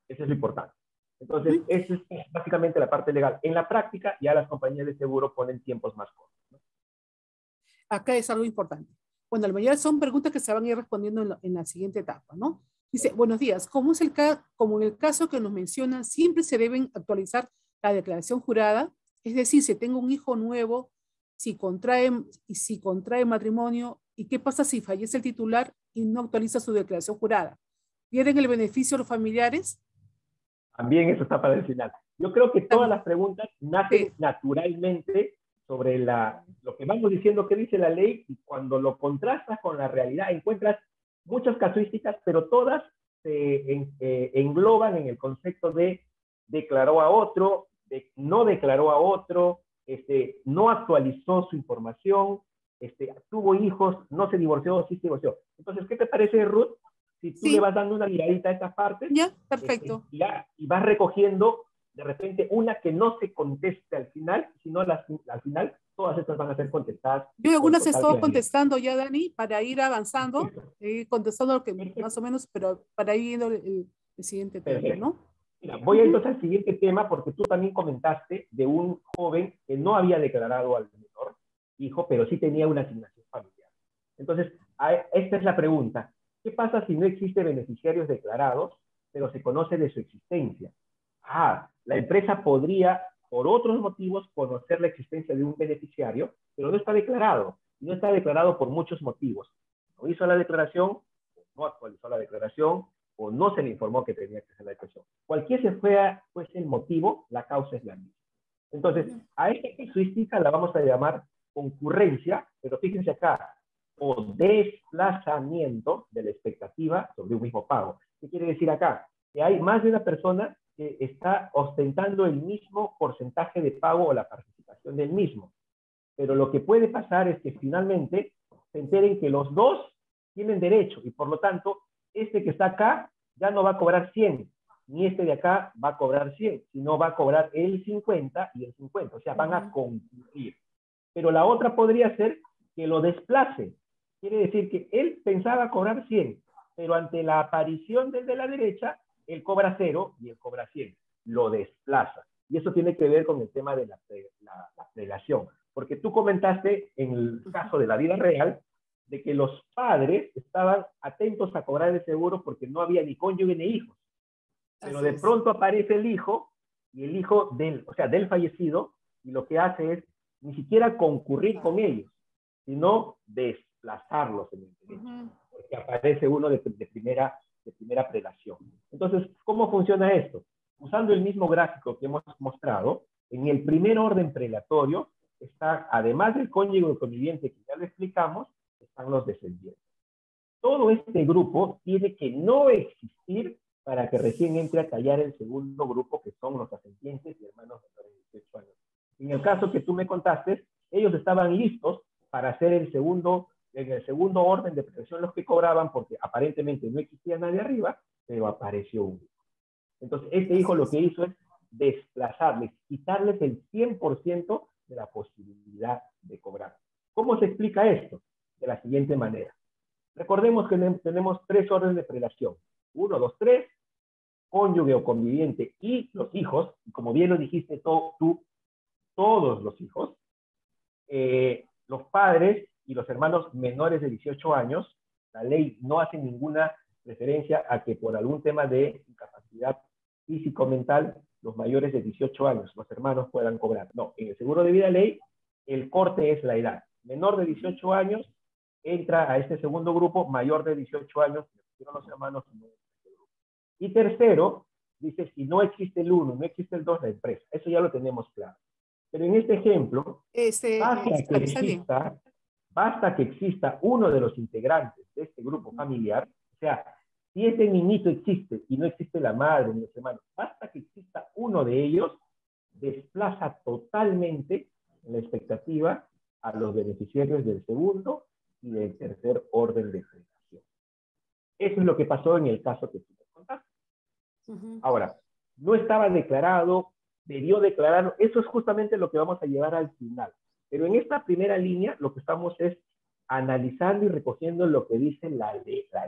Eso es lo importante. Entonces, Ujú. esa es básicamente la parte legal. En la práctica, ya las compañías de seguro ponen tiempos más cortos, ¿no? Acá es algo importante. Bueno, la mayoría son preguntas que se van a ir respondiendo en la siguiente etapa, ¿no? Dice, buenos días, como en el caso que nos mencionan, siempre se deben actualizar la declaración jurada, es decir, si tengo un hijo nuevo, si contrae matrimonio, ¿y qué pasa si fallece el titular y no actualiza su declaración jurada? ¿Pierden el beneficio los familiares? También eso está para el final. Yo creo que todas También. las preguntas nacen Sí. naturalmente sobre lo que vamos diciendo que dice la ley, y cuando lo contrastas con la realidad encuentras muchas casuísticas, pero todas se engloban en el concepto de declaró a otro, no declaró a otro, no actualizó su información, tuvo hijos, no se divorció, sí se divorció. Entonces, ¿qué te parece, Ruth? Si tú le Sí, vas dando una miradita a estas partes ya, perfecto. y vas recogiendo de repente una que no se conteste al final, sino al final todas estas van a ser contestadas Yo con algunas he total estado claridad. contestando ya, Dani, para ir avanzando, Perfecto, contestando lo que más perfecto, o menos, pero para ir viendo el siguiente tema, perfecto. ¿no? Mira, voy Ujú. entonces al siguiente tema porque tú también comentaste de un joven que no había declarado al menor hijo, pero sí tenía una asignación familiar. Entonces, esta es la pregunta. ¿Qué pasa si no existe beneficiarios declarados, pero se conoce de su existencia? La empresa podría, por otros motivos, conocer la existencia de un beneficiario, pero no está declarado. Y no está declarado por muchos motivos. No hizo la declaración, no actualizó la declaración, o no se le informó que tenía que hacer la declaración. Cualquier fuese el motivo, la causa es la misma. Entonces, a esta casuística la vamos a llamar concurrencia, pero fíjense acá, o desplazamiento de la expectativa sobre un mismo pago. ¿Qué quiere decir acá? Que hay más de una persona que está ostentando el mismo porcentaje de pago o la participación del mismo. Pero lo que puede pasar es que finalmente se enteren que los dos tienen derecho y por lo tanto, este que está acá ya no va a cobrar 100, ni este de acá va a cobrar 100, sino va a cobrar el 50 y el 50, o sea, van a concurrir. Pero la otra podría ser que lo desplace. Quiere decir que él pensaba cobrar 100, pero ante la aparición desde la derecha, él cobra 0 y él cobra 100. Lo desplaza. Y eso tiene que ver con el tema de la prelación. Porque tú comentaste en el caso de la vida real de que los padres estaban atentos a cobrar el seguro porque no había ni cónyuge ni hijos. Pero Así de es. pronto aparece el hijo y el hijo del fallecido, y lo que hace es ni siquiera concurrir con ellos, sino desplazarlos en el derecho, Ujú. porque aparece uno de primera prelación. Entonces, ¿cómo funciona esto? Usando el mismo gráfico que hemos mostrado, en el primer orden prelatorio está, además del cónyuge conviviente que ya lo explicamos, están los descendientes. Todo este grupo tiene que no existir para que recién entre a tallar el segundo grupo, que son los ascendientes y hermanos menores de 18 años. En el caso que tú me contaste, ellos estaban listos para hacer en el segundo orden de protección los que cobraban, porque aparentemente no existía nadie arriba, pero apareció uno. Entonces, este hijo lo que hizo es desplazarles, quitarles el 100% de la posibilidad de cobrar. ¿Cómo se explica esto? De la siguiente manera. Recordemos que tenemos 3 órdenes de prelación. 1, 2, 3, cónyuge o conviviente y los hijos, y como bien lo dijiste tú, todos los hijos, los padres y los hermanos menores de 18 años, la ley no hace ninguna referencia a que por algún tema de incapacidad físico-mental, los mayores de 18 años, los hermanos puedan cobrar. No, en el seguro de vida ley, el corte es la edad. Menor de 18 años entra a este segundo grupo, mayor de 18 años, los hermanos. Y tercero, dice, si no existe el 1, no existe el 2, la empresa. Eso ya lo tenemos claro. Pero en este ejemplo, basta que exista uno de los integrantes de este grupo familiar, o sea, si ese niñito existe y no existe la madre ni los hermanos, basta que exista uno de ellos, desplaza totalmente la expectativa a los beneficiarios del segundo y del tercer orden de prestación. Eso es lo que pasó en el caso que tú me contaste. Ahora, no estaba declarado, debió declararlo, eso es justamente lo que vamos a llevar al final. Pero en esta primera línea lo que estamos es analizando y recogiendo lo que dice la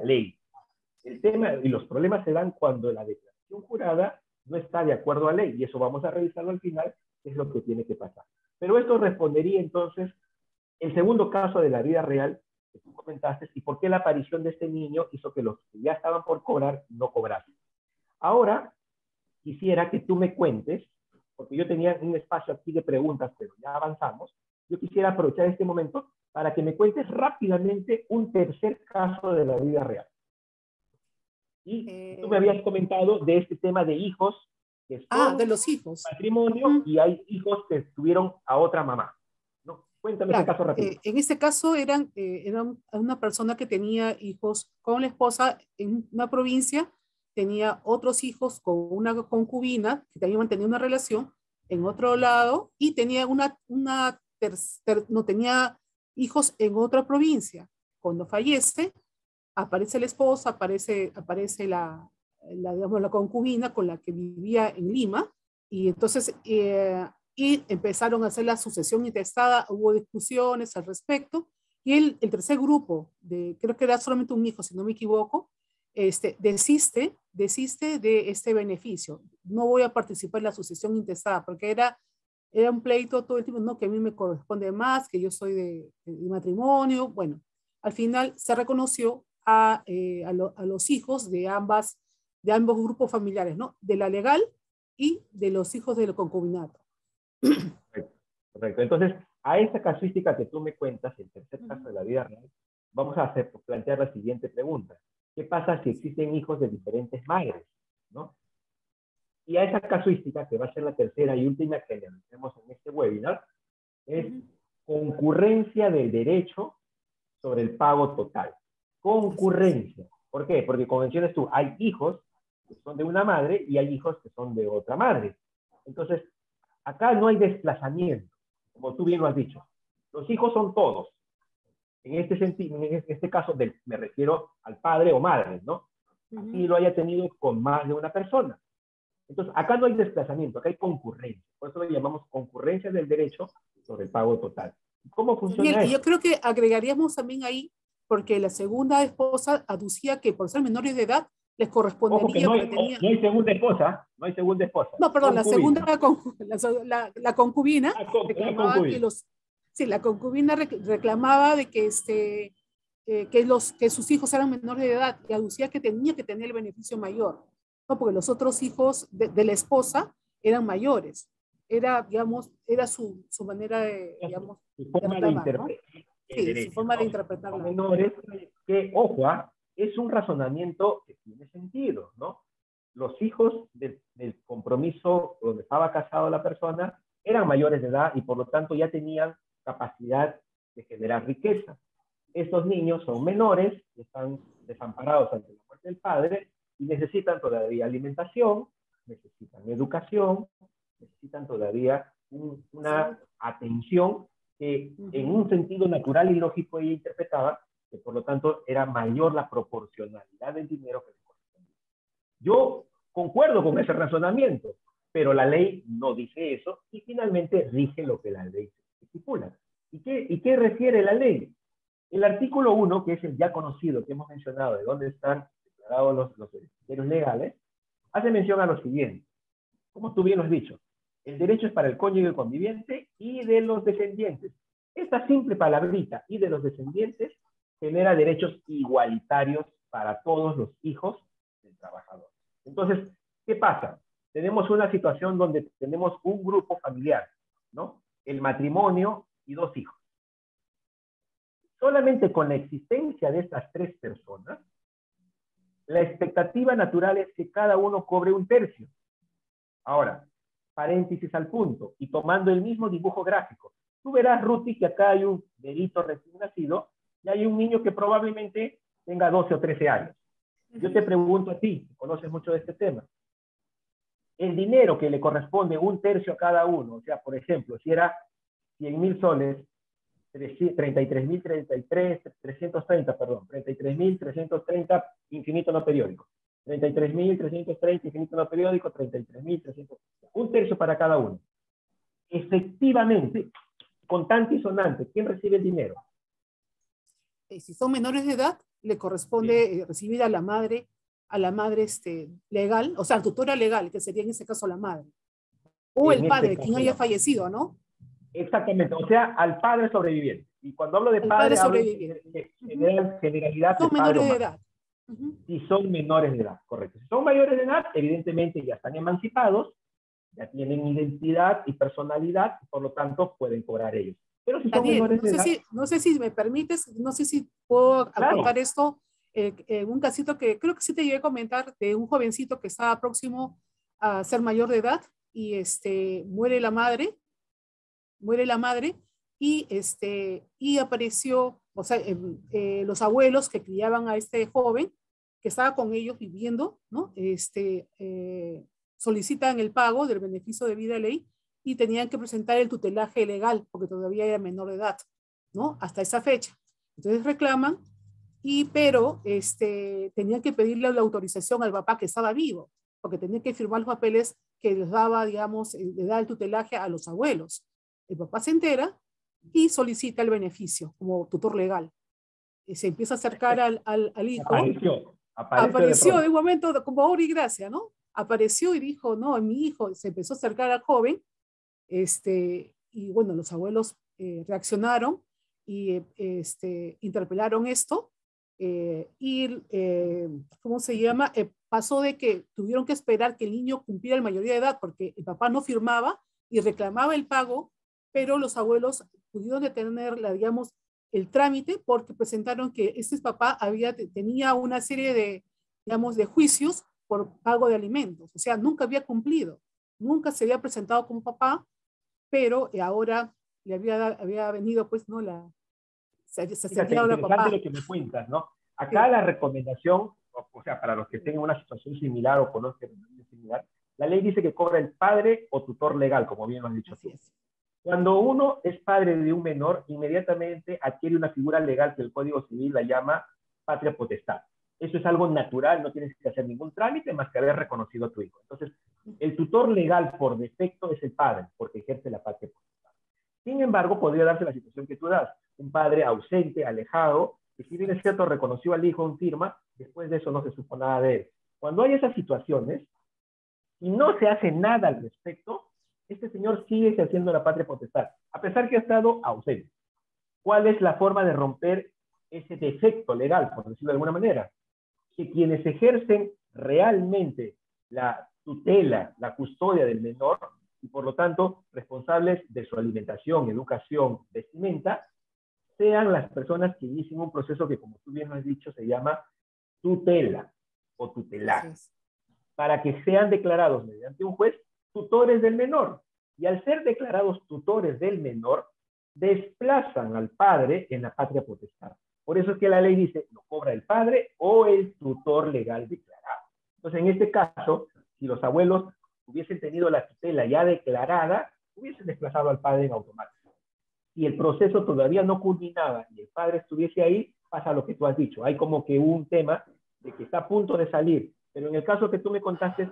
ley. El tema y los problemas se dan cuando la declaración jurada no está de acuerdo a ley, y eso vamos a revisarlo al final, es lo que tiene que pasar. Pero esto respondería entonces el segundo caso de la vida real que tú comentaste, y por qué la aparición de este niño hizo que los que ya estaban por cobrar no cobrasen. Ahora, quisiera que tú me cuentes, porque yo tenía un espacio aquí de preguntas, pero ya avanzamos, yo quisiera aprovechar este momento para que me cuentes rápidamente un tercer caso de la vida real. Y tú me habías comentado de este tema de hijos que son de los hijos. Matrimonio y hay hijos que tuvieron a otra mamá. ¿No? Cuéntame ese caso rápido. En este caso era una persona que tenía hijos con la esposa en una provincia, tenía otros hijos con una concubina que también mantenía una relación en otro lado y tenía no tenía hijos en otra provincia. Cuando fallece, aparece la esposa, aparece digamos, la concubina con la que vivía en Lima, y entonces y empezaron a hacer la sucesión intestada, hubo discusiones al respecto, y el tercer grupo, creo que era solamente un hijo, si no me equivoco, desiste de este beneficio. No voy a participar en la sucesión intestada, porque era un pleito todo el tiempo, no, que a mí me corresponde más, que yo soy de matrimonio. Bueno, al final se reconoció a los hijos de ambos grupos familiares, ¿no? De la legal y de los hijos del concubinato. Correcto. Entonces, a esta casuística que tú me cuentas, el tercer caso de la vida real, vamos a plantear la siguiente pregunta. ¿Qué pasa si existen hijos de diferentes madres? ¿No? Y a esa casuística, que va a ser la tercera y última que analicemos en este webinar, es concurrencia del derecho sobre el pago total. Concurrencia. ¿Por qué? Porque como mencionas tú, hay hijos que son de una madre y hay hijos que son de otra madre. Entonces, acá no hay desplazamiento, como tú bien lo has dicho. Los hijos son todos. En este sentido, en este caso, me refiero al padre o madre, ¿no? Así lo haya tenido con más de una persona. Entonces, acá no hay desplazamiento, acá hay concurrencia. Por eso lo llamamos concurrencia del derecho sobre el pago total. ¿Cómo funciona eso? Yo creo que agregaríamos también ahí, porque la segunda esposa aducía que por ser menores de edad les correspondería. Ojo que no hay segunda esposa, no hay segunda esposa. No, perdón, concubina. La concubina reclamaba concubina. La concubina reclamaba de que que sus hijos eran menores de edad y aducía que tenía que tener el beneficio mayor, ¿no? Porque los otros hijos de la esposa eran mayores. Era, digamos, era su manera de, digamos, su forma de interpretar. ¿No? Sí, su forma de interpretarla. Menores que, ojo, es un razonamiento que tiene sentido, ¿no? Los hijos del compromiso donde estaba casado la persona eran mayores de edad y por lo tanto ya tenían capacidad de generar riqueza. Estos niños son menores, están desamparados ante la muerte del padre y necesitan todavía alimentación, necesitan educación, necesitan todavía una atención que en un sentido natural y lógico ella interpretaba que por lo tanto era mayor la proporcionalidad del dinero que le correspondía. Yo concuerdo con ese razonamiento, pero la ley no dice eso y finalmente rige lo que la ley estipula. ¿Y qué refiere la ley? El artículo 1, que es el ya conocido que hemos mencionado, de dónde están declarados los criterios legales, hace mención a lo siguiente. Como tú bien lo has dicho, el derecho es para el cónyuge conviviente y de los descendientes. Esta simple palabrita, y de los descendientes, genera derechos igualitarios para todos los hijos del trabajador. Entonces, ¿qué pasa? Tenemos una situación donde tenemos un grupo familiar, ¿no? El matrimonio y 2 hijos. Solamente con la existencia de estas 3 personas, la expectativa natural es que cada uno cobre 1/3. Ahora, paréntesis al punto, y tomando el mismo dibujo gráfico, tú verás, Ruti, que acá hay un bebito recién nacido y hay un niño que probablemente tenga 12 o 13 años. Yo te pregunto a ti, que conoces mucho de este tema, el dinero que le corresponde 1/3 a cada uno, o sea, por ejemplo, si era 100.000 soles, 33.330, infinito no periódico. 33.330, infinito no periódico, 33.300, 1/3 para cada uno. Efectivamente, contante y sonante, ¿quién recibe el dinero? Si son menores de edad, le corresponde recibir a la madre legal, o sea, tutora legal, que sería en ese caso la madre. O el padre, quien haya fallecido, ¿no? Exactamente, o sea, al padre sobreviviente. Y cuando hablo de padre, hablo de generalidad de son menores de edad. Si son menores de edad, correcto. Si son mayores de edad, evidentemente ya están emancipados, ya tienen identidad y personalidad, y por lo tanto pueden cobrar ellos. Pero si son menores de edad... No sé si me permites, no sé si puedo contar esto, un casito que creo que sí te llegué a comentar, de un jovencito que estaba próximo a ser mayor de edad, y muere la madre, y apareció, o sea, los abuelos que criaban a este joven, que estaba con ellos viviendo, ¿no? Solicitan el pago del beneficio de vida ley y tenían que presentar el tutelaje legal, porque todavía era menor de edad, ¿no? Hasta esa fecha. Entonces reclaman, pero tenían que pedirle la autorización al papá que estaba vivo, porque tenía que firmar los papeles que les daba, digamos, le da el tutelaje a los abuelos. El papá se entera y solicita el beneficio como tutor legal. Se empieza a acercar al hijo. Apareció de un momento como obra y gracia, ¿no? Apareció y dijo, no, mi hijo se empezó a acercar al joven, y bueno, los abuelos reaccionaron y interpelaron esto, ¿cómo se llama? Pasó de que tuvieron que esperar que el niño cumpliera la mayoría de edad porque el papá no firmaba y reclamaba el pago, pero los abuelos pudieron detener, digamos, el trámite porque presentaron que este papá tenía una serie de, digamos, de juicios por pago de alimentos. O sea, nunca había cumplido, nunca se había presentado como papá, pero ahora le había venido, pues, ¿no? Se había dado la papá. Lo que me cuentas, ¿no? Acá la recomendación, o sea, para los que tengan una situación similar o conozcan una situación similar, la ley dice que cobra el padre o tutor legal, como bien lo has dicho tú. Cuando uno es padre de un menor, inmediatamente adquiere una figura legal que el Código Civil la llama patria potestad. Eso es algo natural, no tienes que hacer ningún trámite más que haber reconocido a tu hijo. Entonces, el tutor legal por defecto es el padre, porque ejerce la patria potestad. Sin embargo, podría darse la situación que tú das. Un padre ausente, alejado, que si bien es cierto reconoció al hijo en firma, después de eso no se supo nada de él. Cuando hay esas situaciones y no se hace nada al respecto, este señor sigue ejerciendo la patria potestad, a pesar que ha estado ausente. ¿Cuál es la forma de romper ese defecto legal, por decirlo de alguna manera? Que quienes ejercen realmente la tutela, la custodia del menor, y por lo tanto responsables de su alimentación, educación, vestimenta, sean las personas que inician un proceso que, como tú bien lo has dicho, se llama tutela o tutelar, para que sean declarados mediante un juez tutores del menor. Y al ser declarados tutores del menor, desplazan al padre en la patria potestad. Por eso es que la ley dice, lo cobra el padre o el tutor legal declarado. Entonces, en este caso, si los abuelos hubiesen tenido la tutela ya declarada, hubiesen desplazado al padre en automático. Si el proceso todavía no culminaba y el padre estuviese ahí, pasa lo que tú has dicho. Hay como que un tema de que está a punto de salir. Pero en el caso que tú me contaste,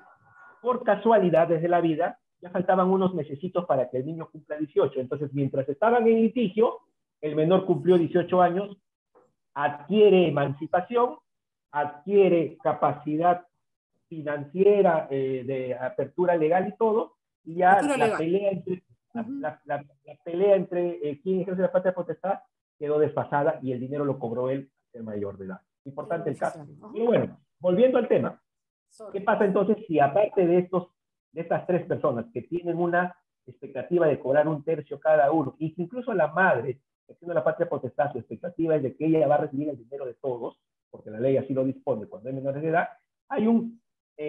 por casualidades de la vida, ya faltaban unos mesecitos para que el niño cumpla 18. Entonces, mientras estaban en litigio, el menor cumplió 18 años, adquiere emancipación, adquiere capacidad financiera, de apertura legal y todo, y ya Apertura la legal. pelea entre, la pelea entre quién ejerce la patria potestad quedó desfasada y el dinero lo cobró él, el mayor de edad. El Importante el caso. beneficiario. Ajá. Pero bueno, volviendo al tema, ¿qué pasa entonces si aparte de estas tres personas que tienen una expectativa de cobrar un tercio cada uno, y que incluso la madre, haciendo la patria potestad, su expectativa es de que ella va a recibir el dinero de todos, porque la ley así lo dispone cuando hay menores de edad, hay un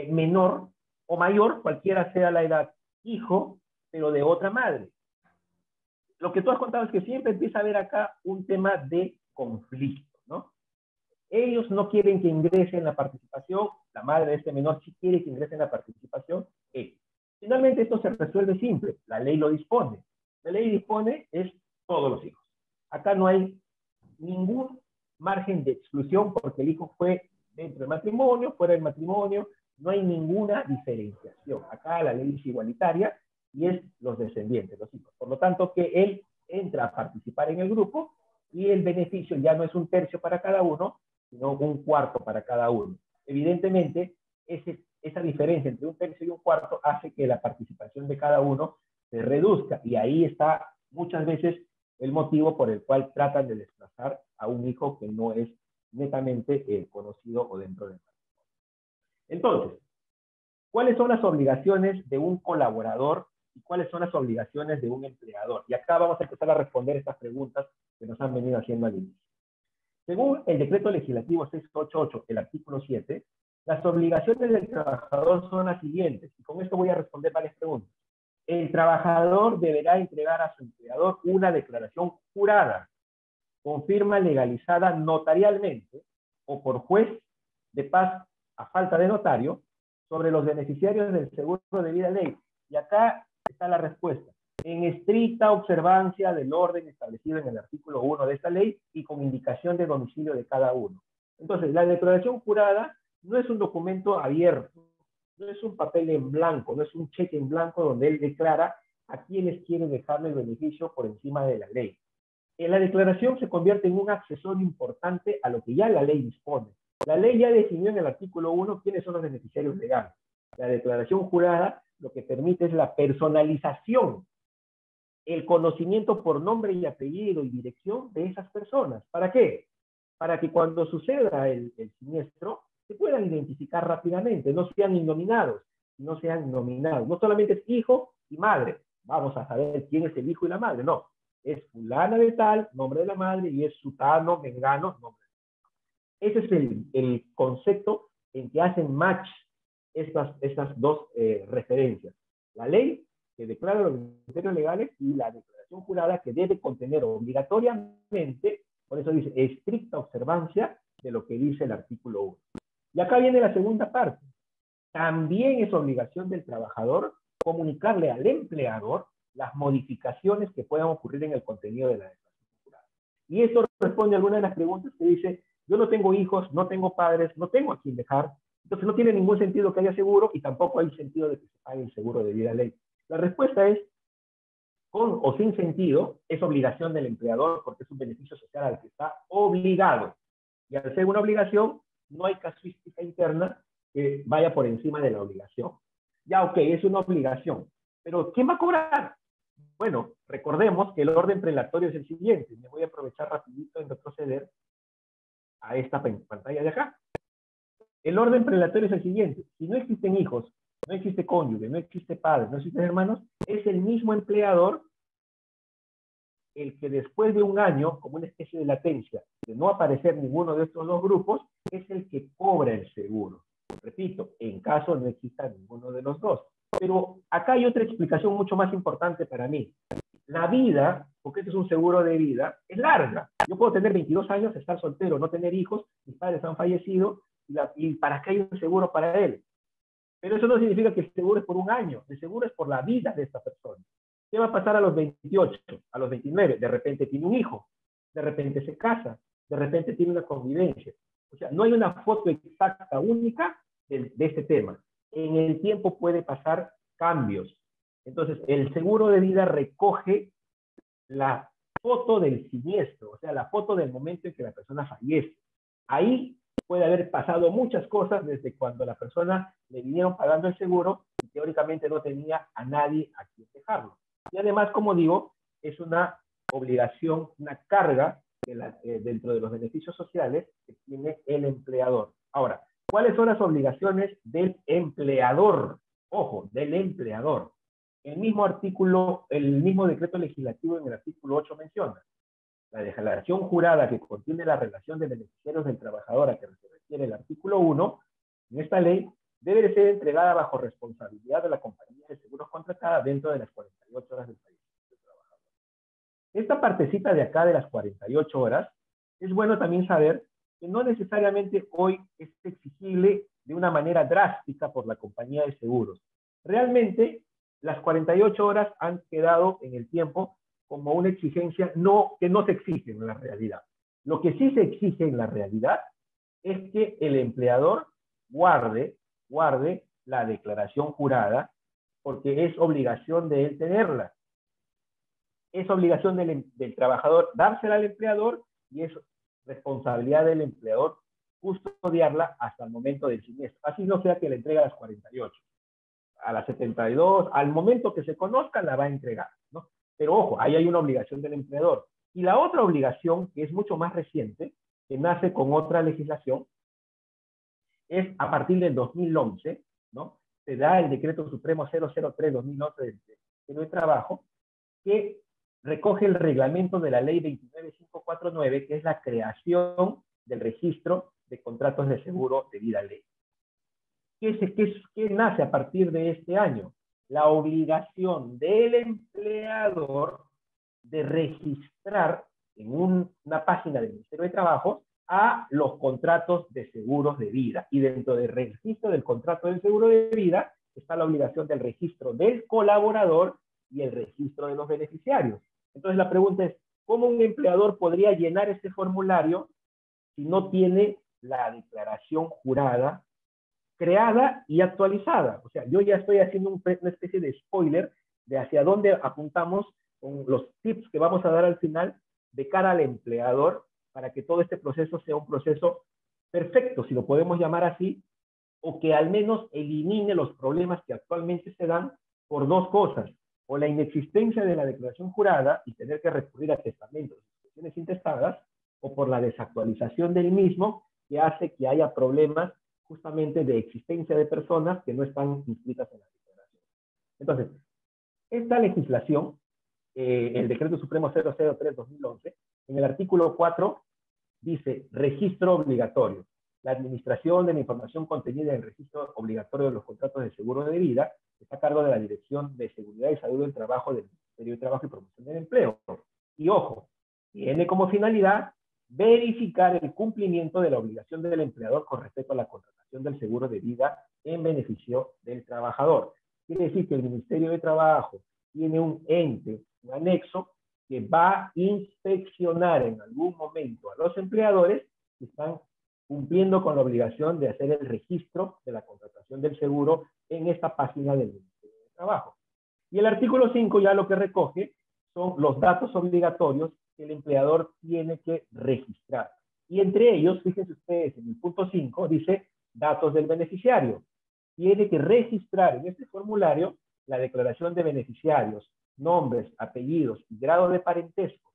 menor o mayor, cualquiera sea la edad, hijo, pero de otra madre. Lo que tú has contado es que siempre empieza a haber acá un tema de conflicto, ¿no? Ellos no quieren que ingrese en la participación, la madre de este menor sí quiere que ingrese en la participación. Finalmente esto se resuelve simple, la ley lo dispone. La ley dispone es todos los hijos. Acá no hay ningún margen de exclusión porque el hijo fue dentro del matrimonio, fuera del matrimonio, no hay ninguna diferenciación. Acá la ley es igualitaria y es los descendientes, los hijos. Por lo tanto, que él entra a participar en el grupo y el beneficio ya no es un tercio para cada uno, sino un cuarto para cada uno. Evidentemente, esa diferencia entre un tercio y un cuarto hace que la participación de cada uno se reduzca y ahí está muchas veces el motivo por el cual tratan de desplazar a un hijo que no es netamente conocido o dentro del matrimonio. Entonces, ¿cuáles son las obligaciones de un colaborador y cuáles son las obligaciones de un empleador? Y acá vamos a empezar a responder estas preguntas que nos han venido haciendo al inicio. Según el decreto legislativo 688, el artículo 7, las obligaciones del trabajador son las siguientes, y con esto voy a responder varias preguntas. El trabajador deberá entregar a su empleador una declaración jurada, con firma legalizada notarialmente o por juez de paz a falta de notario, sobre los beneficiarios del seguro de vida ley. Y acá está la respuesta. En estricta observancia del orden establecido en el artículo 1 de esta ley y con indicación de domicilio de cada uno. Entonces, la declaración jurada no es un documento abierto, no es un papel en blanco, no es un cheque en blanco donde él declara a quienes quiere dejarle el beneficio por encima de la ley. La declaración se convierte en un accesorio importante a lo que ya la ley dispone. La ley ya definió en el artículo 1 quiénes son los beneficiarios legales. La declaración jurada lo que permite es la personalización, el conocimiento por nombre y apellido y dirección de esas personas. ¿Para qué? Para que cuando suceda el siniestro se puedan identificar rápidamente, no sean innominados, no sean nominados. No solamente es hijo y madre, vamos a saber quién es el hijo y la madre, no. Es fulana de tal, nombre de la madre, y es sutano, mengano, nombre. Ese es el concepto en que hacen match estas dos referencias. La ley que declara los criterios legales y la declaración jurada que debe contener obligatoriamente, por eso dice, estricta observancia de lo que dice el artículo 1. Y acá viene la segunda parte. También es obligación del trabajador comunicarle al empleador las modificaciones que puedan ocurrir en el contenido de la declaración jurada. Y esto responde a alguna de las preguntas que dice, yo no tengo hijos, no tengo padres, no tengo a quién dejar, entonces no tiene ningún sentido que haya seguro y tampoco hay sentido de que se pague el seguro de vida ley. La respuesta es, con o sin sentido, es obligación del empleador porque es un beneficio social al que está obligado. Y al ser una obligación, no hay casuística interna que vaya por encima de la obligación. Ya, ok, es una obligación, pero ¿quién va a cobrar? Bueno, recordemos que el orden prelatorio es el siguiente. Me voy a aprovechar rapidito en retroceder a esta pantalla de acá. El orden prelatorio es el siguiente. Si no existen hijos, no existe cónyuge, no existe padre, no existen hermanos, es el mismo empleador el que después de un año, como una especie de latencia, de no aparecer ninguno de estos dos grupos, es el que cobra el seguro. Repito, en caso no exista ninguno de los dos. Pero acá hay otra explicación mucho más importante para mí. La vida, porque este es un seguro de vida, es larga. Yo puedo tener 22 años, estar soltero, no tener hijos, mis padres han fallecido, y para qué hay un seguro para él. Pero eso no significa que el seguro es por un año, el seguro es por la vida de esta persona. ¿Qué va a pasar a los 28, a los 29? De repente tiene un hijo, de repente se casa, de repente tiene una convivencia. O sea, no hay una foto exacta, única de este tema. En el tiempo puede pasar cambios. Entonces, el seguro de vida recoge la foto del siniestro, o sea, la foto del momento en que la persona fallece. Ahí puede haber pasado muchas cosas desde cuando la persona le vinieron pagando el seguro y teóricamente no tenía a nadie a quien dejarlo. Y además, como digo, es una obligación, una carga dentro de los beneficios sociales que tiene el empleador. Ahora, ¿cuáles son las obligaciones del empleador? Ojo, del empleador. El mismo artículo, el mismo decreto legislativo en el artículo 8 menciona la declaración jurada que contiene la relación de beneficiarios del trabajador a que se refiere el artículo 1, en esta ley, debe ser entregada bajo responsabilidad de la compañía de seguros contratada dentro de las 48 horas del fallecimiento del trabajador. Esta partecita de acá de las 48 horas, es bueno también saber que no necesariamente hoy es exigible de una manera drástica por la compañía de seguros. Realmente, las 48 horas han quedado en el tiempo como una exigencia que no se exige en la realidad. Lo que sí se exige en la realidad es que el empleador guarde la declaración jurada, porque es obligación de él tenerla. Es obligación del trabajador dársela al empleador y es responsabilidad del empleador custodiarla hasta el momento del siniestro. Así no sea que le entregue a las 48, a las 72, al momento que se conozca la va a entregar, ¿no? Pero ojo, ahí hay una obligación del empleador. Y la otra obligación, que es mucho más reciente, que nace con otra legislación, es a partir del 2011, ¿no? Se da el Decreto Supremo 003-2011 del Ministerio de Trabajo, que recoge el reglamento de la Ley 29549, que es la creación del registro de contratos de seguro de vida ley. ¿Qué nace a partir de este año? La obligación del empleador de registrar en una página del Ministerio de Trabajo a los contratos de seguros de vida. Y dentro del registro del contrato del seguro de vida está la obligación del registro del colaborador y el registro de los beneficiarios. Entonces la pregunta es, ¿cómo un empleador podría llenar este formulario si no tiene la declaración jurada creada y actualizada? O sea, yo ya estoy haciendo una especie de spoiler de hacia dónde apuntamos con los tips que vamos a dar al final de cara al empleador para que todo este proceso sea un proceso perfecto, si lo podemos llamar así, o que al menos elimine los problemas que actualmente se dan por dos cosas: o la inexistencia de la declaración jurada y tener que recurrir a testamentos y expresiones intestadas, o por la desactualización del mismo, que hace que haya problemas justamente de existencia de personas que no están inscritas en la declaración. Entonces, esta legislación, el Decreto Supremo 003-2011, en el artículo 4 dice registro obligatorio. La administración de la información contenida en el registro obligatorio de los contratos de seguro de vida está a cargo de la Dirección de Seguridad y Salud del Trabajo del Ministerio de Trabajo y Promoción del Empleo. Y ojo, tiene como finalidad verificar el cumplimiento de la obligación del empleador con respecto a la contratación del seguro de vida en beneficio del trabajador. Quiere decir que el Ministerio de Trabajo tiene un ente, un anexo, que va a inspeccionar en algún momento a los empleadores que están cumpliendo con la obligación de hacer el registro de la contratación del seguro en esta página del Ministerio de Trabajo. Y el artículo 5 ya lo que recoge son los datos obligatorios que el empleador tiene que registrar. Y entre ellos, fíjense ustedes, en el punto 5 dice datos del beneficiario. Tiene que registrar en este formulario la declaración de beneficiarios, nombres, apellidos y grado de parentesco.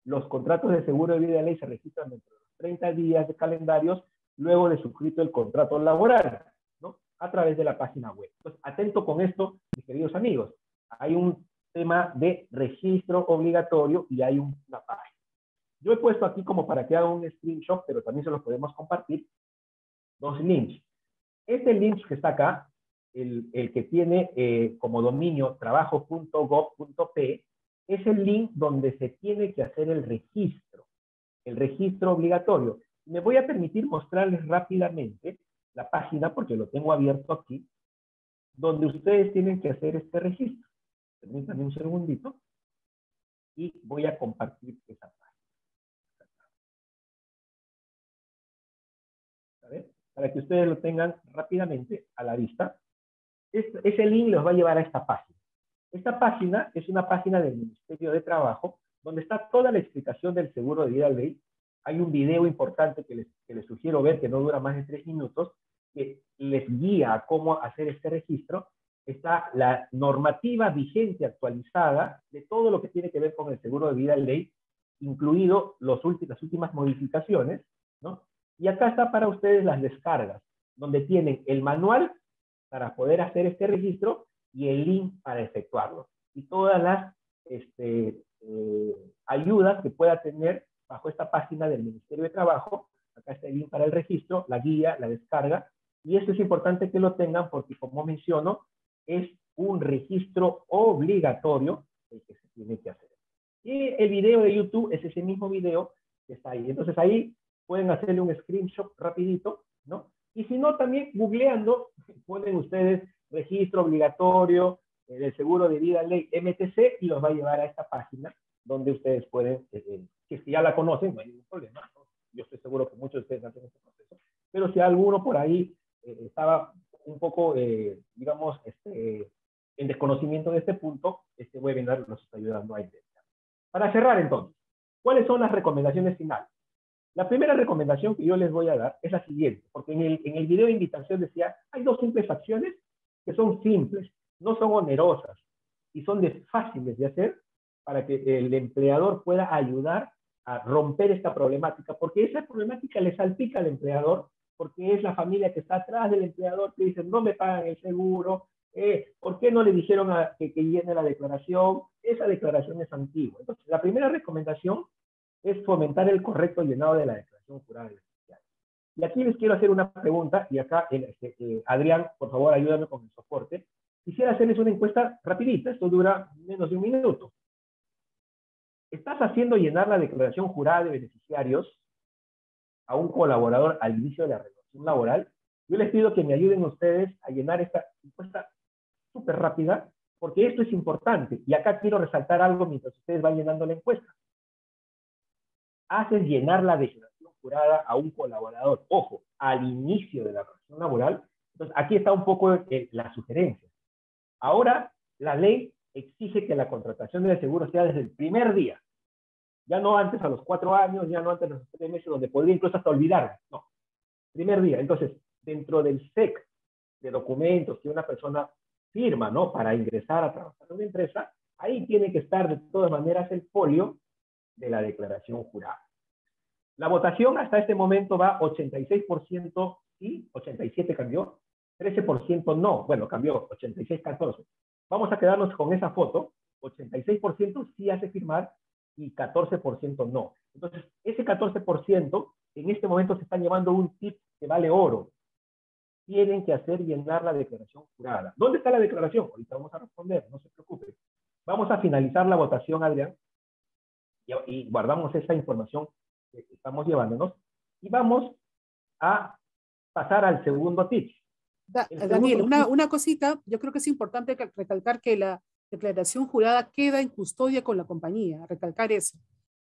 Los contratos de seguro de vida de ley se registran dentro de los 30 días de calendarios luego de suscrito el contrato laboral, ¿no? A través de la página web. Entonces, atento con esto, mis queridos amigos. Hay un tema de registro obligatorio y hay una página. Yo he puesto aquí como para que hagan un screenshot, pero también se los podemos compartir, dos links. Este link que está acá, el que tiene como dominio trabajo.gov.p, es el link donde se tiene que hacer el registro obligatorio. Me voy a permitir mostrarles rápidamente la página porque lo tengo abierto aquí donde ustedes tienen que hacer este registro. Permítanme un segundito y voy a compartir esa página. A ver, para que ustedes lo tengan rápidamente a la vista. Ese link los va a llevar a esta página. Esta página es una página del Ministerio de Trabajo donde está toda la explicación del seguro de vida ley. Hay un video importante que les sugiero ver, que no dura más de 3 minutos, que les guía a cómo hacer este registro. Está la normativa vigente actualizada de todo lo que tiene que ver con el seguro de vida ley, incluido las últimas modificaciones, ¿no? Y acá está para ustedes las descargas, donde tienen el manual para poder hacer este registro y el link para efectuarlo. Y todas las ayudas que pueda tener bajo esta página del Ministerio de Trabajo. Acá está el link para el registro, la guía, la descarga. Y esto es importante que lo tengan porque, como menciono, es un registro obligatorio el que se tiene que hacer. Y el video de YouTube es ese mismo video que está ahí. Entonces ahí pueden hacerle un screenshot rapidito, ¿no? Y si no, también googleando, ponen ustedes registro obligatorio del seguro de vida ley MTC y los va a llevar a esta página donde ustedes pueden, que si ya la conocen, no hay ningún problema, ¿no? Yo estoy seguro que muchos de ustedes hacen este proceso, pero si alguno por ahí estaba un poco, digamos, en desconocimiento de este punto, este webinar nos está ayudando a identificar. Para cerrar entonces, ¿cuáles son las recomendaciones finales? La primera recomendación que yo les voy a dar es la siguiente, porque en el video de invitación decía, hay 2 simples acciones que son simples, no son onerosas y son fáciles de hacer para que el empleador pueda ayudar a romper esta problemática, porque esa problemática le salpica al empleador, porque es la familia que está atrás del empleador que dice, no me pagan el seguro, ¿por qué no le dijeron que llene la declaración? Esa declaración es antigua. Entonces, la primera recomendación es fomentar el correcto llenado de la declaración jurada de beneficiarios. Y aquí les quiero hacer una pregunta, y acá, Adrián, por favor, ayúdame con el soporte. Quisiera hacerles una encuesta rapidita, esto dura menos de 1 minuto. ¿Estás haciendo llenar la declaración jurada de beneficiarios a un colaborador al inicio de la relación laboral? Yo les pido que me ayuden ustedes a llenar esta encuesta súper rápida, porque esto es importante. Y acá quiero resaltar algo mientras ustedes van llenando la encuesta. Haces llenar la declaración jurada a un colaborador, ojo, al inicio de la relación laboral. Entonces, aquí está un poco la sugerencia. Ahora, la ley exige que la contratación del seguro sea desde el primer día. Ya no antes a los 4 años, ya no antes a los 3 meses, donde podría incluso hasta olvidar. No, primer día. Entonces, dentro del SEC de documentos que una persona firma, ¿no? Para ingresar a trabajar en una empresa, ahí tiene que estar de todas maneras el folio de la declaración jurada. La votación hasta este momento va 86% sí, 87% cambió, 13% no, bueno, cambió, 86-14. Vamos a quedarnos con esa foto, 86% sí hace firmar y 14% no. Entonces, ese 14% en este momento se están llevando un tip que vale oro. Tienen que hacer llenar la declaración jurada. ¿Dónde está la declaración? Ahorita vamos a responder, no se preocupe. Vamos a finalizar la votación, Adrián, y guardamos esa información que estamos llevándonos, y vamos a pasar al segundo tip. Daniel, una cosita, yo creo que es importante recalcar que la declaración jurada queda en custodia con la compañía, recalcar eso,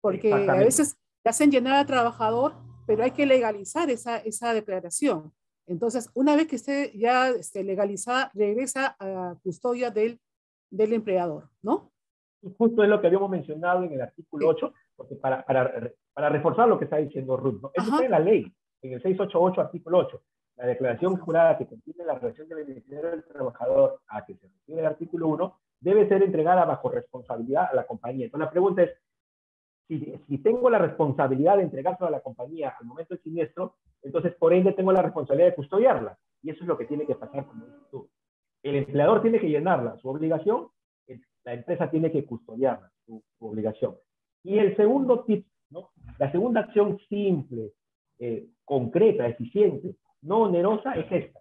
porque a veces le hacen llenar al trabajador, pero hay que legalizar esa declaración. Entonces, una vez que esté ya legalizada, regresa a custodia del empleador, ¿no? Y justo es lo que habíamos mencionado en el artículo 8, porque para reforzar lo que está diciendo Ruth, ¿no? Eso está en la ley, en el 688, artículo 8. La declaración jurada que contiene la relación de beneficiario del trabajador a que se refiere el artículo 1 debe ser entregada bajo responsabilidad a la compañía. Entonces la pregunta es, si tengo la responsabilidad de entregárselo a la compañía al momento del siniestro, entonces por ende tengo la responsabilidad de custodiarla. Y eso es lo que tiene que pasar, como dices tú. El empleador tiene que llenarla, su obligación, la empresa tiene que custodiarla, su obligación. Y el segundo tip, ¿no? La segunda acción simple, concreta, eficiente, no onerosa, es esta: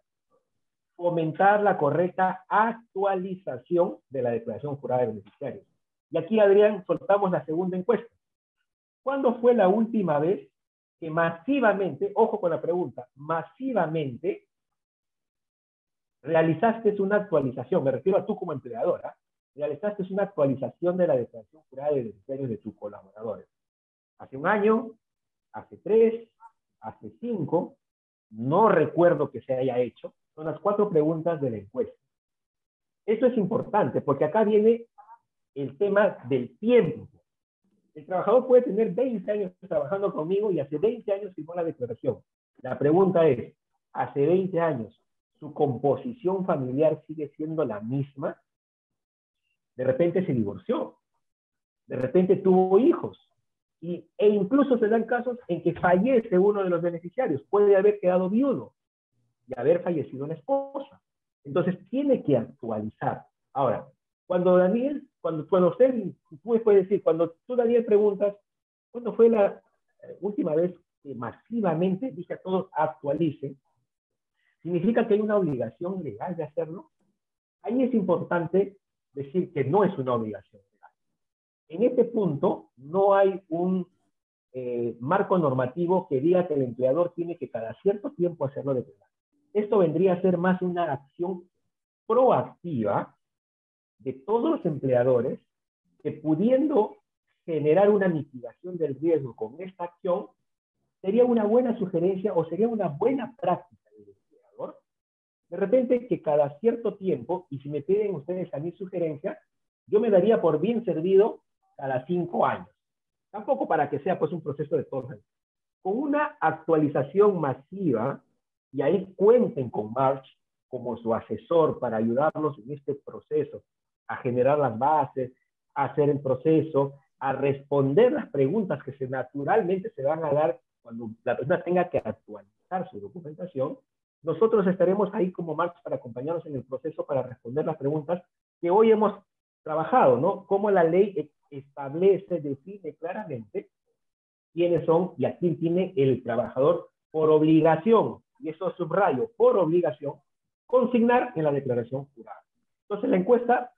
fomentar la correcta actualización de la declaración jurada de beneficiarios. Y aquí, Adrián, soltamos la segunda encuesta. ¿Cuándo fue la última vez que masivamente, ojo con la pregunta, masivamente realizaste una actualización, me refiero a tú como empleadora, realizaste una actualización de la declaración jurada de beneficiarios de tus colaboradores. Hace un año, hace 3, hace 5, no recuerdo que se haya hecho. Son las 4 preguntas de la encuesta. Esto es importante porque acá viene el tema del tiempo. El trabajador puede tener 20 años trabajando conmigo y hace 20 años firmó la declaración. La pregunta es, hace 20 años, ¿su composición familiar sigue siendo la misma? De repente se divorció, de repente tuvo hijos, e incluso se dan casos en que fallece uno de los beneficiarios, puede haber quedado viudo y haber fallecido una esposa. Entonces tiene que actualizar. Ahora, cuando usted, tú me puedes decir, cuando tú, Daniel, preguntas, ¿cuándo fue la última vez que masivamente dije a todos actualicen? ¿Significa que hay una obligación legal de hacerlo? Ahí es importante decir que no es una obligación legal. En este punto no hay un marco normativo que diga que el empleador tiene que cada cierto tiempo hacerlo declarar. Esto vendría a ser más una acción proactiva de todos los empleadores que, pudiendo generar una mitigación del riesgo con esta acción, sería una buena sugerencia o sería una buena práctica del empleador. De repente que cada cierto tiempo, y si me piden ustedes a mi sugerencia, yo me daría por bien servido cada 5 años. Tampoco para que sea pues un proceso de todos. Con una actualización masiva, y ahí cuenten con March como su asesor para ayudarlos en este proceso, a generar las bases, a hacer el proceso, a responder las preguntas que naturalmente se van a dar cuando la persona tenga que actualizar su documentación. Nosotros estaremos ahí como March para acompañarnos en el proceso para responder las preguntas que hoy hemos trabajado, ¿no? Cómo la ley establece, define claramente quiénes son y a quién tiene el trabajador por obligación, y eso subrayo, por obligación, consignar en la declaración jurada. Entonces la encuesta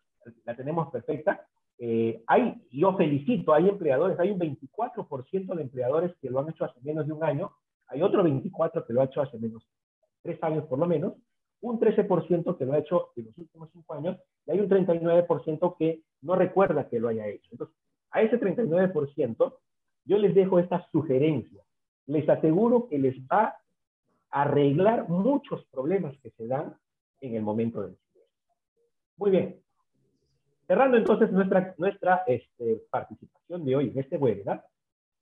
la tenemos perfecta. Yo felicito, hay empleadores, hay un 24% de empleadores que lo han hecho hace menos de un año, hay otro 24% que lo ha hecho hace menos 3 años por lo menos, un 13% que lo ha hecho en los últimos 5 años, y hay un 39% que no recuerda que lo haya hecho. Entonces, a ese 39%, yo les dejo esta sugerencia. Les aseguro que les va a arreglar muchos problemas que se dan en el momento del cierre. Muy bien. Cerrando entonces nuestra participación de hoy en este webinar,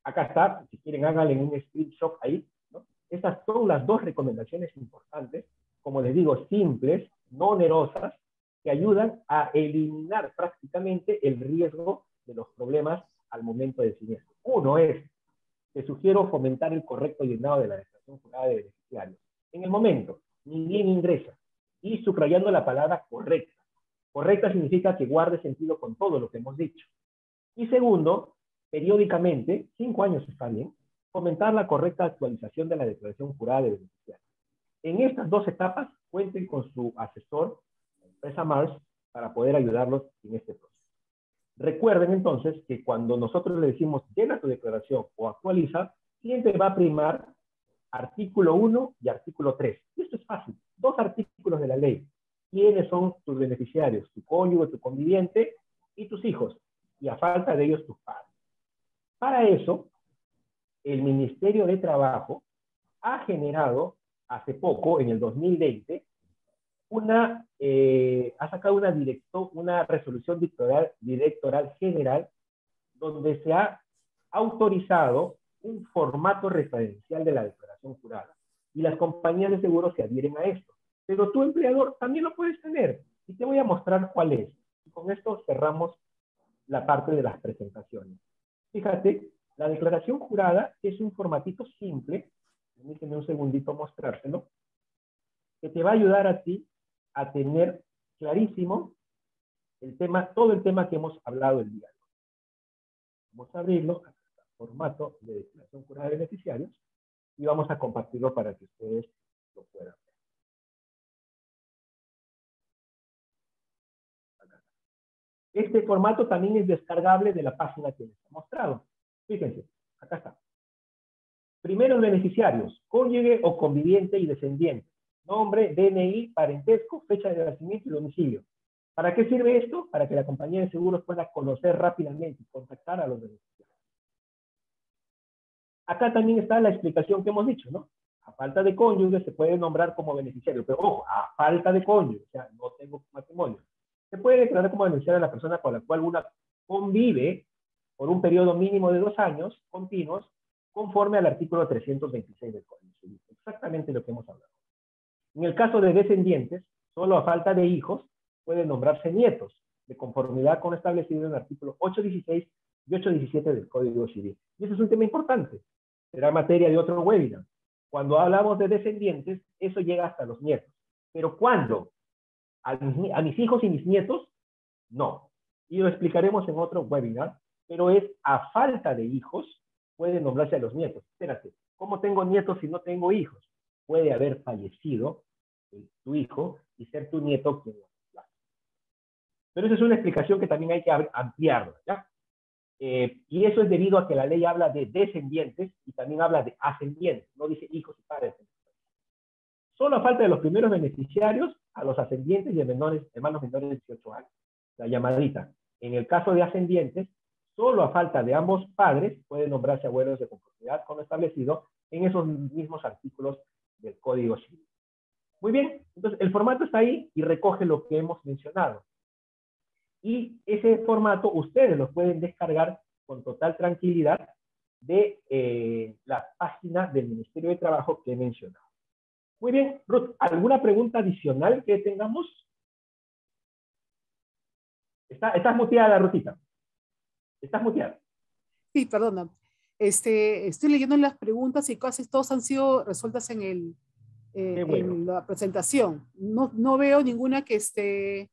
acá está, si quieren háganle un screenshot ahí, ¿no? Estas son las 2 recomendaciones importantes, como les digo, simples, no onerosas, que ayudan a eliminar prácticamente el riesgo de los problemas al momento del siniestro. Uno es, te sugiero fomentar el correcto llenado de la declaración jurada de beneficiarios. En el momento, ni bien ingresa, y subrayando la palabra correcta. Correcta significa que guarde sentido con todo lo que hemos dicho. Y segundo, periódicamente, 5 años está bien, fomentar la correcta actualización de la declaración jurada de beneficiarios. En estas 2 etapas, cuenten con su asesor, la empresa Marsh, para poder ayudarlos en este proceso. Recuerden entonces que cuando nosotros le decimos llena tu declaración o actualiza, siempre va a primar artículo 1 y artículo 3. Y esto es fácil, 2 artículos de la ley. ¿Quiénes son tus beneficiarios? Tu cónyuge, tu conviviente y tus hijos. Y a falta de ellos, tus padres. Para eso, el Ministerio de Trabajo ha generado hace poco, en el 2020, ha sacado una resolución directoral general donde se ha autorizado un formato referencial de la declaración jurada. Y las compañías de seguros se adhieren a esto. Pero tu empleador también lo puedes tener. Y te voy a mostrar cuál es. Y con esto cerramos la parte de las presentaciones. Fíjate, la declaración jurada es un formatito simple. Permíteme un segundito mostrárselo. Que te va a ayudar a ti a tener clarísimo el tema, todo el tema que hemos hablado el día de hoy. Vamos a abrirlo, formato de declaración jurada de beneficiarios, y vamos a compartirlo para que ustedes lo puedan ver. Este formato también es descargable de la página que les he mostrado. Fíjense, acá está. Primero, beneficiarios, cónyuge o conviviente y descendiente. nombre, DNI, parentesco, fecha de nacimiento y domicilio. ¿Para qué sirve esto? Para que la compañía de seguros pueda conocer rápidamente y contactar a los beneficiarios. Acá también está la explicación que hemos dicho, ¿no? A falta de cónyuge se puede nombrar como beneficiario, pero ojo, a falta de cónyuge, o sea, no tengo matrimonio. Se puede declarar como beneficiario a la persona con la cual una convive por un periodo mínimo de 2 años continuos, conforme al artículo 326 del Código Civil. Exactamente lo que hemos hablado. En el caso de descendientes, solo a falta de hijos, pueden nombrarse nietos, de conformidad con lo establecido en el artículo 816 y 817 del Código Civil. Y ese es un tema importante. Será materia de otro webinar. Cuando hablamos de descendientes, eso llega hasta los nietos. Pero ¿cuándo? ¿A mis hijos y mis nietos? No. Y lo explicaremos en otro webinar, pero es a falta de hijos, puede nombrarse a los nietos. Espérate, ¿cómo tengo nietos si no tengo hijos? Puede haber fallecido tu hijo y ser tu nieto quien lo reemplace. Pero esa es una explicación que también hay que ampliarla, ¿ya? Y eso es debido a que la ley habla de descendientes y también habla de ascendientes, no dice hijos y padres. Solo a falta de los primeros beneficiarios, a los ascendientes y hermanos menores de 18 años. La llamadita. En el caso de ascendientes, solo a falta de ambos padres pueden nombrarse abuelos de conformidad con lo establecido en esos mismos artículos del Código Civil. Muy bien, entonces el formato está ahí y recoge lo que hemos mencionado. Y ese formato ustedes lo pueden descargar con total tranquilidad de la página del Ministerio de Trabajo que he mencionado. Muy bien, Ruth, ¿alguna pregunta adicional que tengamos? Estás muteada, Ruthita. Estás muteada. Sí, perdona. Estoy leyendo las preguntas y casi todas han sido resueltas Bueno. en la presentación. No veo ninguna que esté.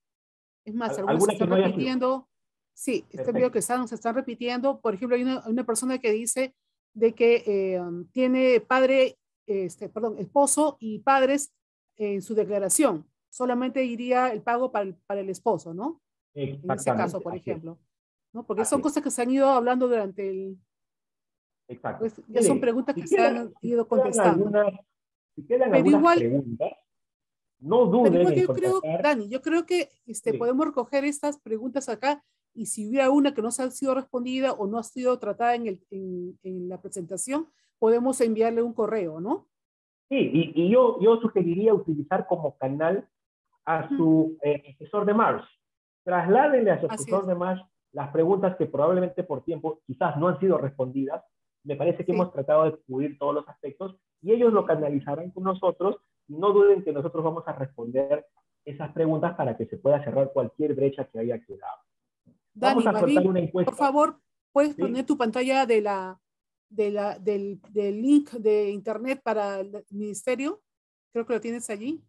Es más, algunos se ¿Alguna que están no haya sido? repitiendo. Sí, Perfecto. veo que se están repitiendo. Por ejemplo, hay una persona que dice de que tiene esposo y padres en su declaración. Solamente iría el pago para el esposo, ¿no? En ese caso, Exactamente, por así es. ejemplo. ¿No? Porque Así son es. cosas que se han ido hablando durante Exacto. pues ya son Miren, preguntas que se han ido quedan contestando. si quedan Pero algunas igual, preguntas, no Pero duden igual en yo creo, contactar. Dani, yo creo que Sí, podemos recoger estas preguntas acá y si hubiera una que no se ha sido respondida o no ha sido tratada en la presentación, podemos enviarle un correo, ¿no? sí, y yo sugeriría utilizar como canal a Ujú. su asesor de Mars. Trasládenle a su Así asesor es, de Mars las preguntas que probablemente por tiempo quizás no han sido respondidas. Me parece que sí, hemos tratado de cubrir todos los aspectos y ellos lo sí. canalizarán con nosotros y no duden que nosotros vamos a responder esas preguntas para que se pueda cerrar cualquier brecha que haya quedado. Vamos Dani, a más soltar bien, una por encuesta, favor, puedes ¿sí? poner tu pantalla del link de internet para el ministerio. Creo que lo tienes allí.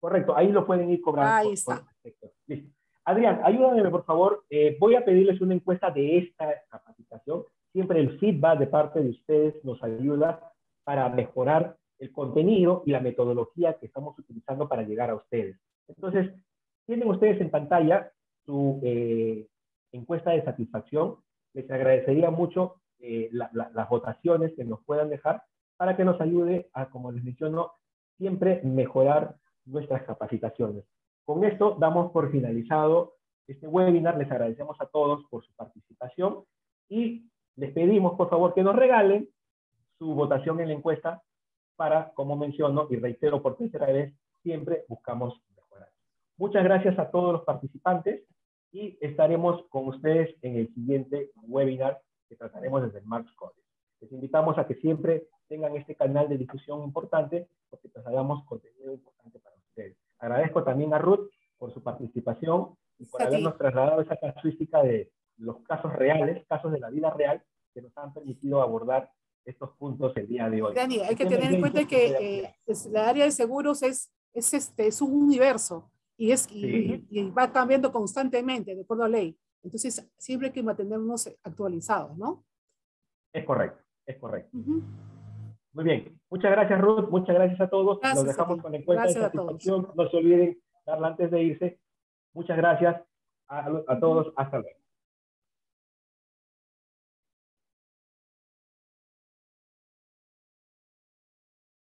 Correcto, ahí lo pueden ir cobrando Ahí por está. defecto. Listo. Adrián, ayúdame por favor. Voy a pedirles una encuesta de esta capacitación. Siempre el feedback de parte de ustedes nos ayuda para mejorar el contenido y la metodología que estamos utilizando para llegar a ustedes. Entonces, tienen ustedes en pantalla su encuesta de satisfacción. Les agradecería mucho las votaciones que nos puedan dejar para que nos ayude a, como les menciono, siempre mejorar nuestras capacitaciones. Con esto damos por finalizado este webinar. Les agradecemos a todos por su participación y les pedimos, por favor, que nos regalen su votación en la encuesta para, como menciono y reitero por tercera vez, siempre buscamos mejorar. Muchas gracias a todos los participantes y estaremos con ustedes en el siguiente webinar que trataremos desde el Marx College. Les invitamos a que siempre tengan este canal de difusión importante porque trasladamos contenido importante para ustedes. Agradezco también a Ruth por su participación y por A ti. habernos trasladado esa casuística de los casos reales, casos de la vida real, que nos han permitido abordar estos puntos el día de Y hoy. Dani, hay El que tema es tener en denso cuenta y puede que ampliar. la área de seguros es un universo Sí, y va cambiando constantemente de acuerdo a ley. Entonces, siempre hay que mantenernos actualizados, ¿no? es correcto, es correcto. Ujú. Muy bien. Muchas gracias, Ruth. Muchas gracias a todos. Los Gracias a dejamos ti. con la encuesta de Gracias a todos. satisfacción. No se olviden darla antes de irse. Muchas gracias a todos. Hasta luego.